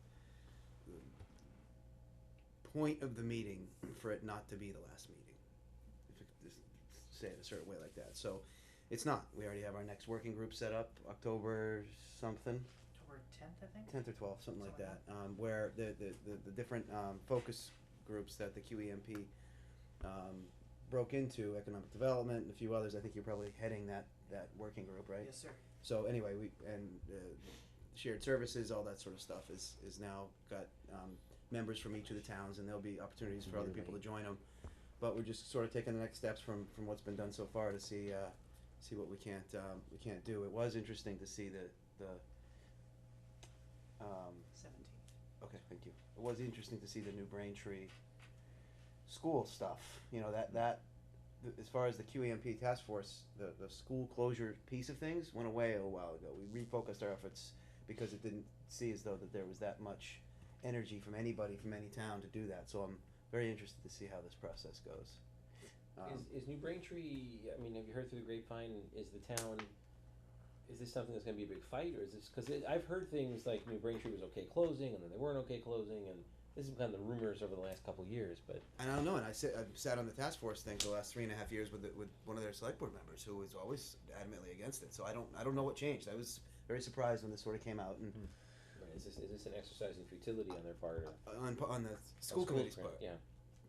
point of the meeting for it not to be the last meeting. If you could just say it a certain way like that. So it's not. We already have our next working group set up, October something. October 10th, I think. 10th or 12th, something like that, where the different focus groups that the QEMP broke into economic development and a few others. I think you're probably heading that working group, right? Yes, sir. So anyway, shared services, all that sort of stuff is now got members from each of the towns, and there'll be opportunities for other people to join them. But we're just sort of taking the next steps from what's been done so far to see what we can't do. It was interesting to see the 17th. okay, thank you. It was interesting to see the new Braintree school stuff. You know, that as far as the QEMP task force, the school closure piece of things went away a while ago. We refocused our efforts because it didn't see as though that there was that much energy from anybody from any town to do that. So I'm very interested to see how this process goes. Is New Braintree, I mean, have you heard through the grapevine, is this something that's gonna be a big fight, or is this, cause I've heard things like New Braintree was okay closing, and then they weren't okay closing, and this is kind of the rumors over the last couple of years, but. And I don't know, and I sat on the task force thing for the last 3.5 years with one of their select board members who was always adamantly against it. So I don't know what changed. I was very surprised when this sort of came out. And Right, is this an exercise in futility on their part, or? on the school committee's part, Yeah.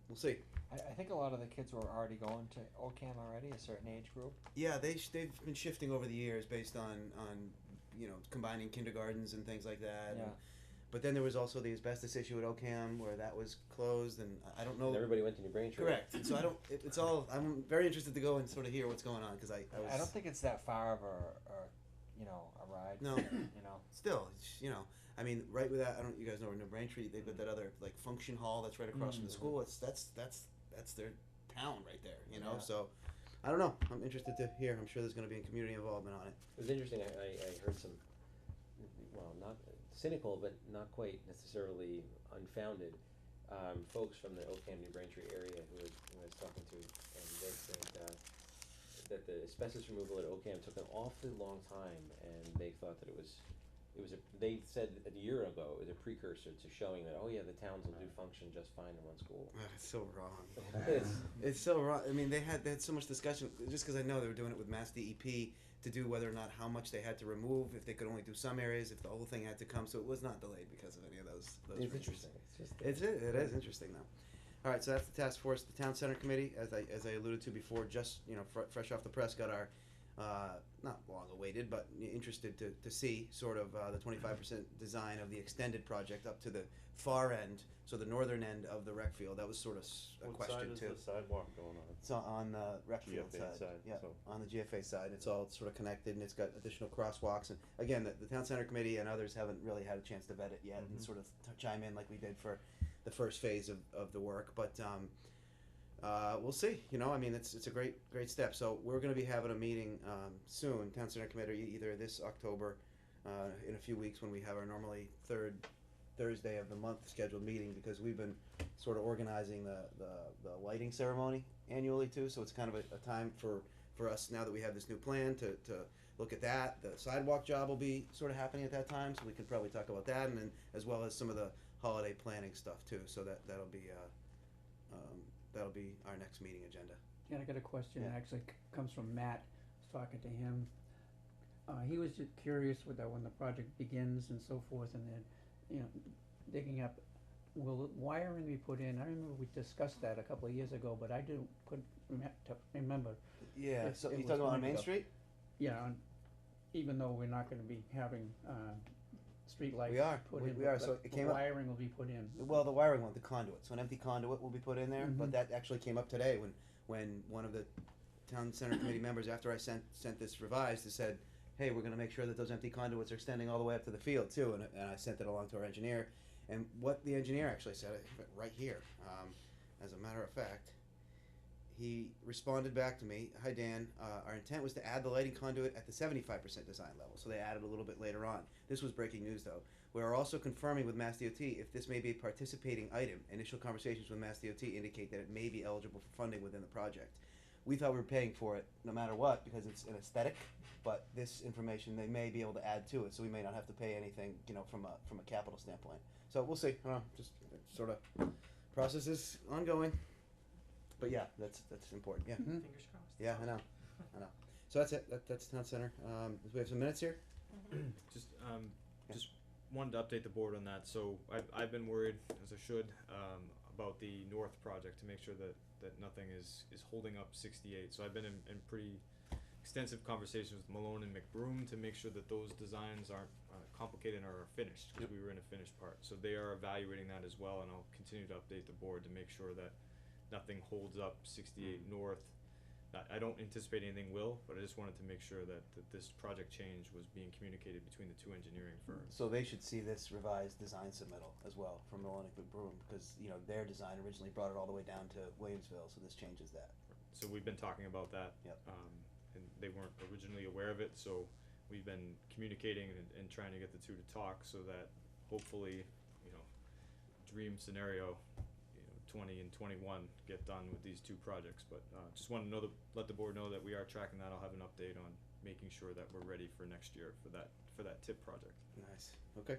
we'll see. I think a lot of the kids were already going to OCAM already, a certain age group. Yeah, they've been shifting over the years based on combining kindergartens and things like that. Yeah. But then there was also the asbestos issue at OCAM where that was closed, and I don't know. And everybody went to New Braintree. Correct. And so I don't. It's all. I'm very interested to go and sort of hear what's going on because I don't think it's that far of a ride. No. You know. Still, I mean, right with that, I don't. You guys know where New Braintree? They've got that other like function hall that's right across from the school. That's their town right there. Yeah. So I don't know. I'm interested to hear. I'm sure there's going to be a community involvement on it. It was interesting, I heard some, well, not cynical, but not quite necessarily unfounded, folks from the OCAM New Braintree area who I was talking to, and they said that the asbestos removal at OCAM took an awfully long time, and they thought that they said a year ago it was a precursor to showing that, oh yeah, the towns will do function just fine in one school. It's so wrong. It's so wrong. I mean, they had so much discussion, just because I know they were doing it with Mass DEP to do whether or not how much they had to remove, if they could only do some areas, if the whole thing had to come. So it was not delayed because of any of those It's reasons. interesting. It is interesting though. All right, so that's the task force. The town center committee, as I alluded to before, just fresh off the press, got our not long awaited, but interested to see sort of the 25% design of the extended project up to the far end, so the northern end of the rec field. That was sort of a question too. What side is the sidewalk going on? It's on the rec field GFA side. Yeah, so. on the GFA side. It's all sort of connected, and it's got additional crosswalks. And again, the town center committee and others haven't really had a chance to vet it yet and sort of chime in like we did for the first phase of the work. But we'll see. I mean, it's a great step. So we're going to be having a meeting soon, town center committee, either this October, in a few weeks when we have our normally third Thursday of the month scheduled meeting, because we've been sort of organizing the lighting ceremony annually too. So it's kind of a time for us, now that we have this new plan, to look at that. The sidewalk job will be sort of happening at that time, so we can probably talk about that, and then as well as some of the holiday planning stuff too. So that'll be our next meeting agenda. Yeah, I got a question, it Yeah. actually comes from Matt, I was talking to him. He was just curious with that, when the project begins and so forth, and then, digging up, will wiring be put in? I remember we discussed that a couple of years ago, but I couldn't remember. Yeah, If so it you was talking about on going to Main go. Street? Yeah, even though we're not gonna be having, street lights We are. put We- in. we are. but So it the came up- wiring will be put in. Well, the wiring won't, the conduit. So an empty conduit will be put in there, but Mhm. that actually came up today when one of the town center committee members, after I sent this revised, has said, hey, we're gonna make sure that those empty conduits are extending all the way up to the field too, and I sent it along to our engineer. And what the engineer actually said, right here, as a matter of fact, he responded back to me, hi Dan, our intent was to add the lighting conduit at the 75% design level, so they added a little bit later on. This was breaking news though. We are also confirming with Mass DOT if this may be a participating item. Initial conversations with Mass DOT indicate that it may be eligible for funding within the project. We thought we were paying for it no matter what because it's an aesthetic, but this information they may be able to add to it, so we may not have to pay anything, from a capital standpoint. So we'll see. Just sort of process is ongoing. But yeah, that's important. Yeah. Mhm. Fingers crossed. Yeah, I know. So that's it. That's town center. Do we have some minutes here? Just wanted to update the board on that. So I've been worried, as I should, about the North project to make sure that nothing is holding up 68. So I've been in pretty extensive conversations with Malone and McBroom to make sure that those designs aren't complicated or are finished, because we were in a finished part. So they are evaluating that as well, and I'll continue to update the board to make sure that nothing holds up 68 North. I don't anticipate anything will, but I just wanted to make sure that this project change was being communicated between the two engineering firms. So they should see this revised design submittal as well from Malone and McBroom, because, you know, their design originally brought it all the way down to Williamsville, so this changes that. So we've been talking about that. Yep. And they weren't originally aware of it, so we've been communicating and trying to get the two to talk so that hopefully, you know, dream scenario, you know, 20 and 21 get done with these two projects. But just want to let the board know that we are tracking that. I'll have an update on making sure that we're ready for next year for that TIP project. Nice, okay.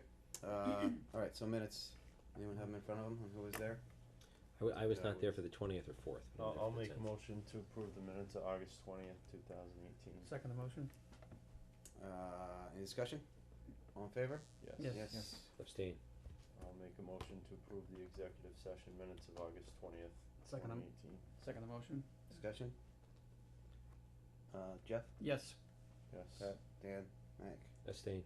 Alright, so minutes, anyone have them in front of them, who was there? I was Yeah, not there for the 20th or 4th. I'll make a motion to approve the minutes of August 20th, 2018. Second the motion? Any discussion? All in favor? Yes. Yes. Abstain. I'll make a motion to approve the executive session minutes of August 20th, Second 2018. Second the motion? Discussion? Jeff? Yes. Yes. Pat? Dan? Mike? Abstain.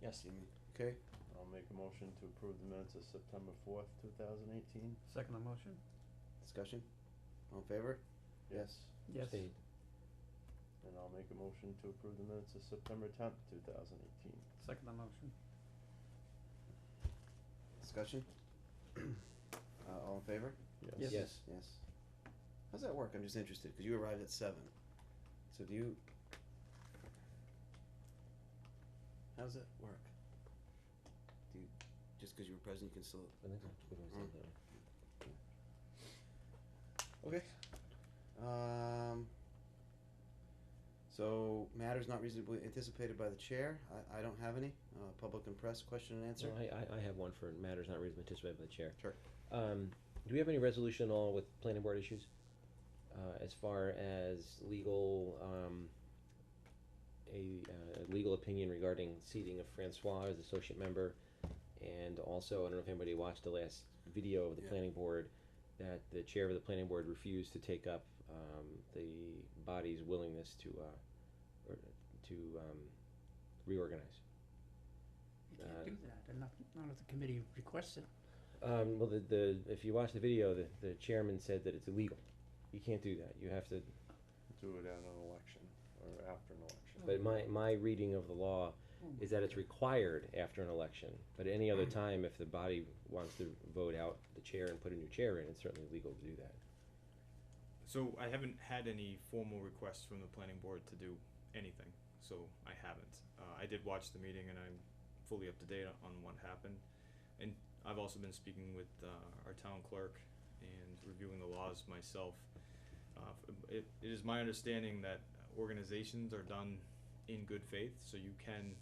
Yes. Jimmy? Okay, I'll make a motion to approve the minutes of September 4th, 2018. Second the motion? discussion? All in favor? Yes. Yes. Abstain. And I'll make a motion to approve the minutes of September 10th, 2018. Second the motion? Discussion? All in favor? Yes. Yes. Yes. How's that work? I'm just interested, cause you arrived at 7. So do you? How does it work? Do you, just cause you were present, you can still? I think that's what I said there. Okay. So matters not reasonably anticipated by the chair. I don't have any. Public and press question and answer. No, I have one for matters not reasonably anticipated by the chair. Sure. Do we have any resolution at all with planning board issues? As far as legal, a legal opinion regarding seating of Francois as associate member, and also, I don't know if anybody watched the last video of the Yeah. planning board, that the chair of the planning board refused to take up the body's willingness to reorganize. You can't do that, and not if the committee requests it. Well, if you watch the video, the chairman said that it's illegal. You can't do that. You have to. Do it at an election or after an election. But my reading of the law is that it's required after an election. But at any other time, if the body wants to vote out the chair and put a new chair in, it's certainly legal to do that. So I haven't had any formal requests from the planning board to do anything, so I haven't. I did watch the meeting and I'm fully up to date on what happened. And I've also been speaking with our town clerk and reviewing the laws myself. It is my understanding that organizations are done in good faith, so you can,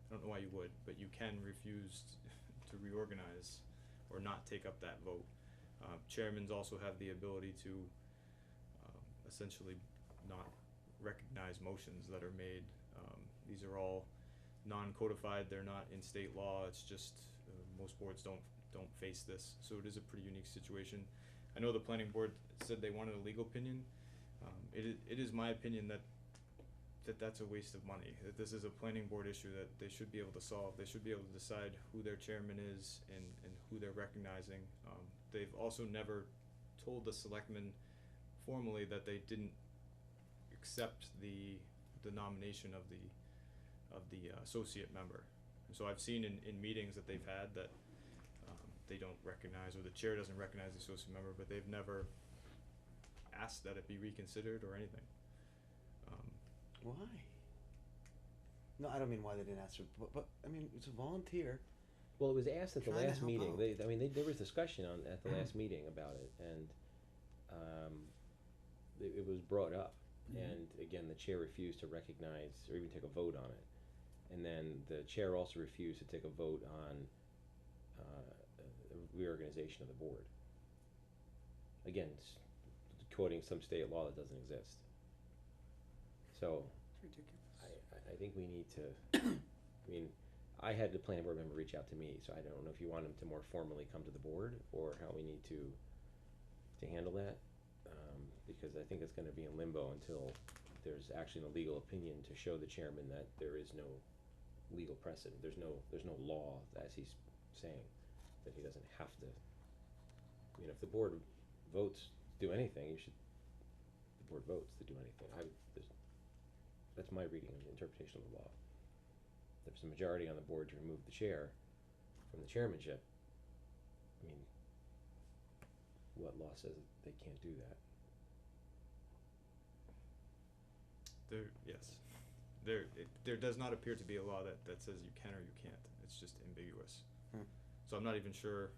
I don't know why you would, but you can refuse to reorganize or not take up that vote. Chairmans also have the ability to essentially not recognize motions that are made. These are all non-codified, they're not in state law, it's just most boards don't face this, so it is a pretty unique situation. I know the planning board said they wanted a legal opinion. It is my opinion that that's a waste of money, that this is a planning board issue that they should be able to solve. They should be able to decide who their chairman is and who they're recognizing. They've also never told the selectmen formally that they didn't accept the nomination of the associate member. And so I've seen in meetings that they've had that they don't recognize, or the chair doesn't recognize the associate member, but they've never asked that it be reconsidered or anything. Why? No, I don't mean why they didn't ask for, but I mean, it's a volunteer. Well, it was asked at the Trying to last help meeting. out. There was discussion at the last meeting about it, and it was brought up. Mhm. And again, the chair refused to recognize or even take a vote on it. And then the chair also refused to take a vote on reorganization of the board. Again, quoting some state law that doesn't exist. So It's ridiculous. I think we need to, I mean, I had the planning board member reach out to me, so I don't know if you want him to more formally come to the board or how we need to handle that. Because I think it's gonna be in limbo until there's actually a legal opinion to show the chairman that there is no legal precedent. There's no law, as he's saying, that he doesn't have to. If the board votes to do anything, the board votes to do anything. That's my reading of the interpretation of the law. There's a majority on the board to remove the chair from the chairmanship. I mean, what law says that they can't do that? There does not appear to be a law that says you can or you can't. It's just ambiguous. So I'm not even sure.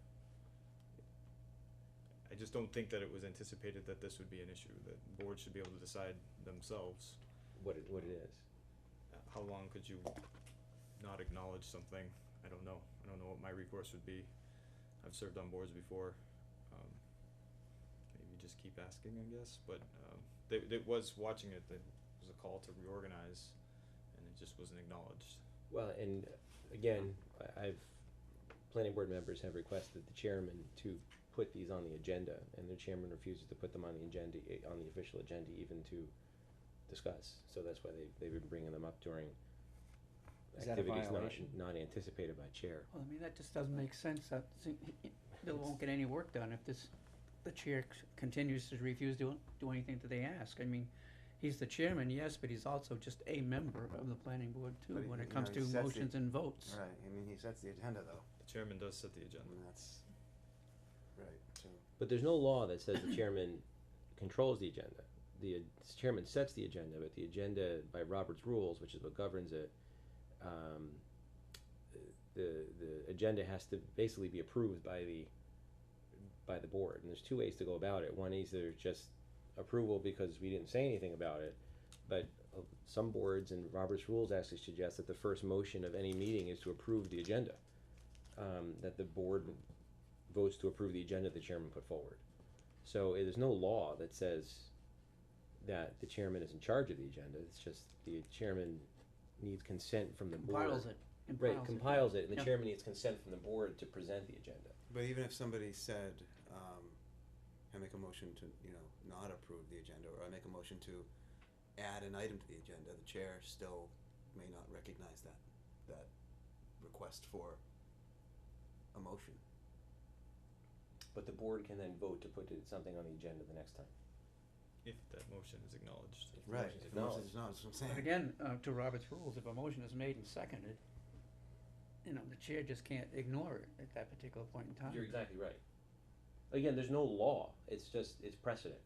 I just don't think that it was anticipated that this would be an issue. That boards should be able to decide themselves. What it is. How long could you not acknowledge something? I don't know. I don't know what my recourse would be. I've served on boards before. Maybe just keep asking, I guess. But they was watching it. There was a call to reorganize, and it just wasn't acknowledged. Well, and again, planning board members have requested the chairman to put these on the agenda, and the chairman refuses to put them on the agenda, on the official agenda, even to discuss. So that's why they've been bringing them up during activities not anticipated by chair. Well, I mean, that just doesn't make sense. Bill won't get any work done if the chair continues to refuse to do anything that they ask. I mean, he's the chairman, yes, but he's also just a member of the planning board too, But when he- it comes he to sets motions and votes. Right, I mean, he sets the agenda though, The chairman does set the agenda. and that's, right, so. But there's no law that says the chairman controls the agenda. The chairman sets the agenda, but the agenda, by Robert's rules, which is what governs it, the agenda has to basically be approved by the board. And there's two ways to go about it. One is there's just approval because we didn't say anything about it, but some boards and Robert's rules actually suggest that the first motion of any meeting is to approve the agenda. That the board votes to approve the agenda the chairman put forward. So there's no law that says that the chairman is in charge of the agenda. It's just the chairman needs consent from the board. Compiles it. Right, compiles it, and the Yeah. chairman needs consent from the board to present the agenda. But even if somebody said, I make a motion to, not approve the agenda, or I make a motion to add an item to the agenda, the chair still may not recognize that request for a motion. But the board can then vote to put something on the agenda the next time. If that motion is acknowledged. If the Right, motion's if the motion acknowledged. is not, that's what I'm saying. But again, to Robert's rules, if a motion is made and seconded, the chair just can't ignore it at that particular point in time. You're exactly right. Again, there's no law, it's precedent.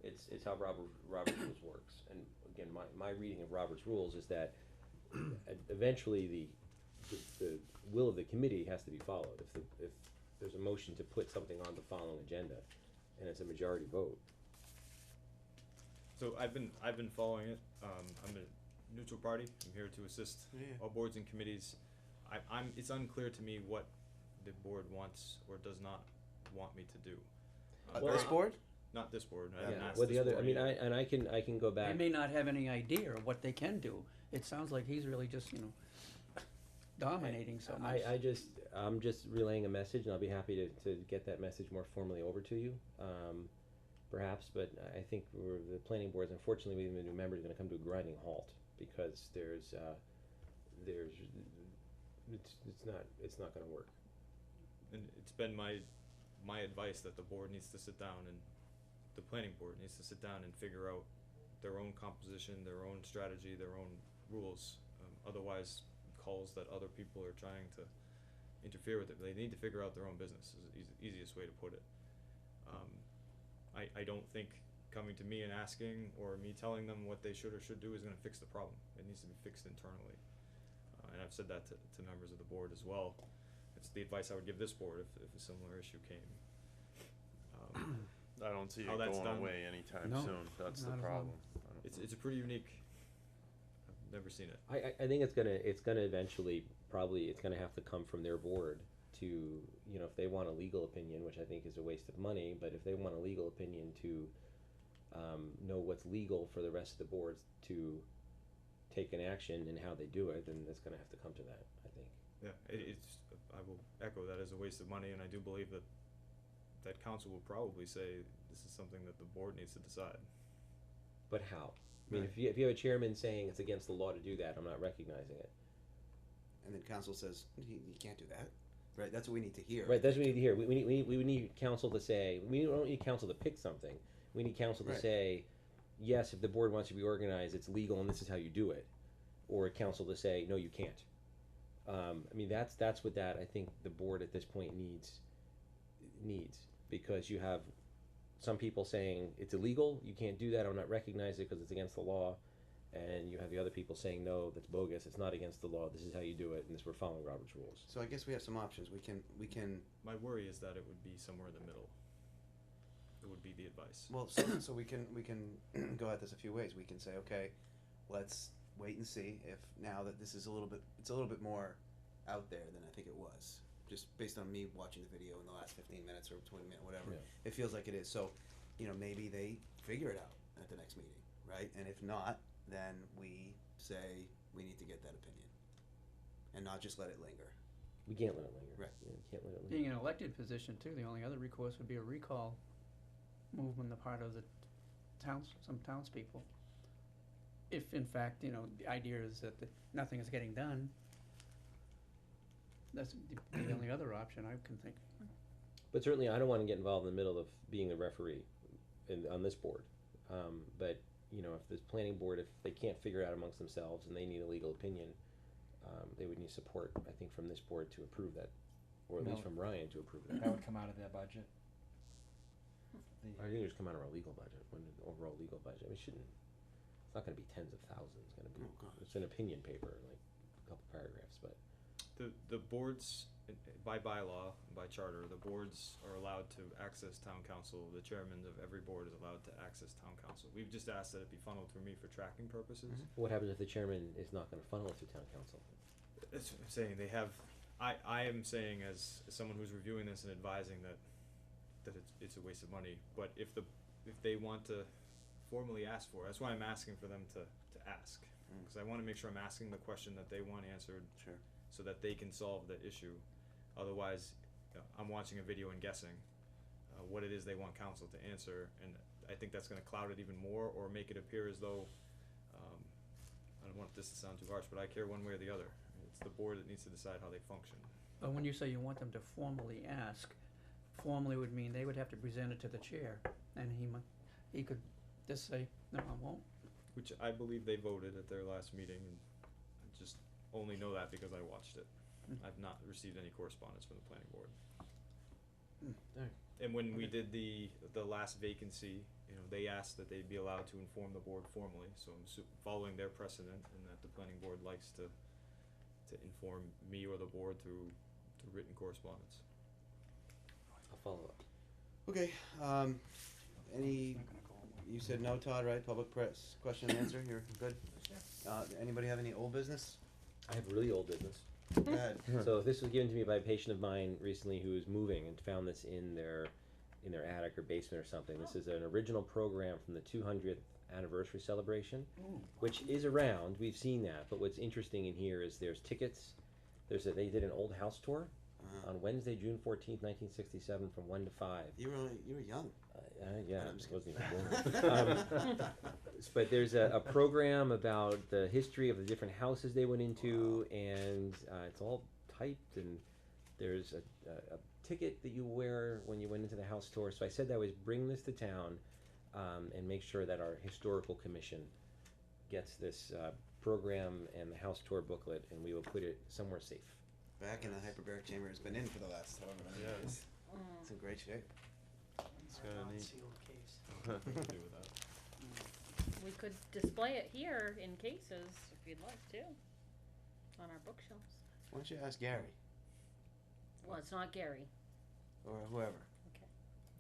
It's how Robert's rules works. And again, my reading of Robert's rules is that eventually the will of the committee has to be followed. If there's a motion to put something on the following agenda, and it's a majority vote. So I've been following it. I'm a neutral party. I'm here to assist all boards and committees. It's unclear to me what the board wants or does not want me to do. This board? Not this board. I Yeah. haven't asked Well, the this other, board I mean, yet. I can go back. They may not have any idea of what they can do. It sounds like he's really just, dominating so much. I'm just relaying a message, and I'll be happy to get that message more formally over to you, perhaps. But I think the planning boards, unfortunately, with the new members, are going to come to a grinding halt because it's not going to work. And it's been my advice that the board needs to sit down and the planning board needs to sit down and figure out their own composition, their own strategy, their own rules. Otherwise, calls that other people are trying to interfere with it. They need to figure out their own business is the easiest way to put it. I don't think coming to me and asking or me telling them what they should or should do is going to fix the problem. It needs to be fixed internally. And I've said that to members of the board as well. It's the advice I would give this board if a similar issue came. I don't see it How that's going done. away anytime No, soon. That's the not at all. problem. It's a pretty unique. I've never seen it. I think it's gonna eventually it's gonna have to come from their board to, if they want a legal opinion, which I think is a waste of money, but if they want a legal opinion to know what's legal for the rest of the boards to take an action in how they do it, then it's gonna have to come to that, I think. Yeah, it's, I will echo that as a waste of money, and I do believe that council will probably say this is something that the board needs to decide. But how? I mean, Right. if you have a chairman saying it's against the law to do that, I'm not recognizing it. And then council says, you can't do that, right? That's what we need to hear. Right, that's what we need to hear. We need council to say, we don't need council to pick something. We need council to Right. say, yes, if the board wants to reorganize, it's legal and this is how you do it. Or council to say, no, you can't. I mean, that's what I think the board at this point needs, because you have some people saying it's illegal, you can't do that, I'm not recognizing it because it's against the law, and you have the other people saying, no, that's bogus, it's not against the law, this is how you do it, and we're following Robert's rules. So I guess we have some options. We can. My worry is that it would be somewhere in the middle. It would be the advice. Well, so we can go at this a few ways. We can say, okay, let's wait and see if now that this is it's a little bit more out there than I think it was. Just based on me watching the video in the last 15 minutes or 20 minutes, whatever, Yeah. it feels like it is. So, maybe they figure it out at the next meeting, right? And if not, then we say we need to get that opinion, and not just let it linger. We can't let it linger. Right. Yeah, we can't let it linger. Being an elected position too, the only other recourse would be a recall move on the part of the some townspeople. If in fact, the idea is that nothing is getting done, that's the only other option I can think. But certainly, I don't want to get involved in the middle of being the referee on this board. But if this planning board, if they can't figure it out amongst themselves and they need a legal opinion, they would need support, I think, from this board to approve that, or at least No. from Ryan to approve that. That would come out of their budget. I think it just come out of our legal budget, overall legal budget. I mean, it's not going to be tens of thousands. It's going to be. Oh, God. It's an opinion paper, like a couple paragraphs, but. The boards, by bylaw, by charter, the boards are allowed to access town council. The chairman of every board is allowed to access town council. We've just asked that it be funneled through me for tracking purposes. Mhm. What happens if the chairman is not going to funnel it through town council? That's what I'm saying. They have. I am saying as someone who's reviewing this and advising that it's a waste of money. But if they want to formally ask for it, that's why I'm asking for them to ask, because I want to make sure I'm asking the question that they want answered. Sure. So that they can solve the issue. Otherwise, I'm watching a video and guessing what it is they want council to answer, and I think that's going to cloud it even more, or make it appear as though I don't want this to sound too harsh, but I care one way or the other. It's the board that needs to decide how they function. But when you say you want them to formally ask, formally would mean they would have to present it to the chair, and he could just say, no, I won't. Which I believe they voted at their last meeting, and I just only know that because I watched it. I've not received any correspondence from the planning board. Alright. And when we did the last vacancy, they asked that they be allowed to inform the board formally, so I'm following their precedent, and that the planning board likes to inform me or the board through written correspondence. I'll follow up. Okay. You said no, Todd, right? Public press question and answer. You're good. Anybody have any old business? I have really old business. Go ahead. So this was given to me by a patient of mine recently who was moving and found this in their attic or basement or something. This is an original program from the 200th anniversary celebration, which is around. We've seen that, but what's interesting in here is there's tickets. They did an old house tour on Wednesday, June 14th, 1967, from 1 to 5. You were young. Yeah, I'm just I wasn't even born. But there's a program about the history of the different houses they went into, and it's all typed, and there's a ticket that you wear when you went into the house tour. So I said that I was bring this to town and make sure that our historical commission gets this program and the house tour booklet, and we will put it somewhere safe. Back in the hyperbaric chamber it's been in for the last however many years. It's in great shape. It's kinda neat. Sealed case. Nothing to do with that. We could display it here in cases if you'd like to, on our bookshelves. Why don't you ask Gary Well, it's not Gary. or whoever? Okay.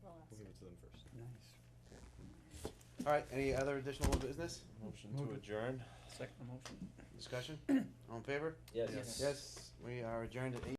We'll ask. We'll give it to them first. Nice. All right. Any other additional business? Motion to adjourn. Second motion. Discussion? All in favor? Yes. Yes. We are adjourned at 8.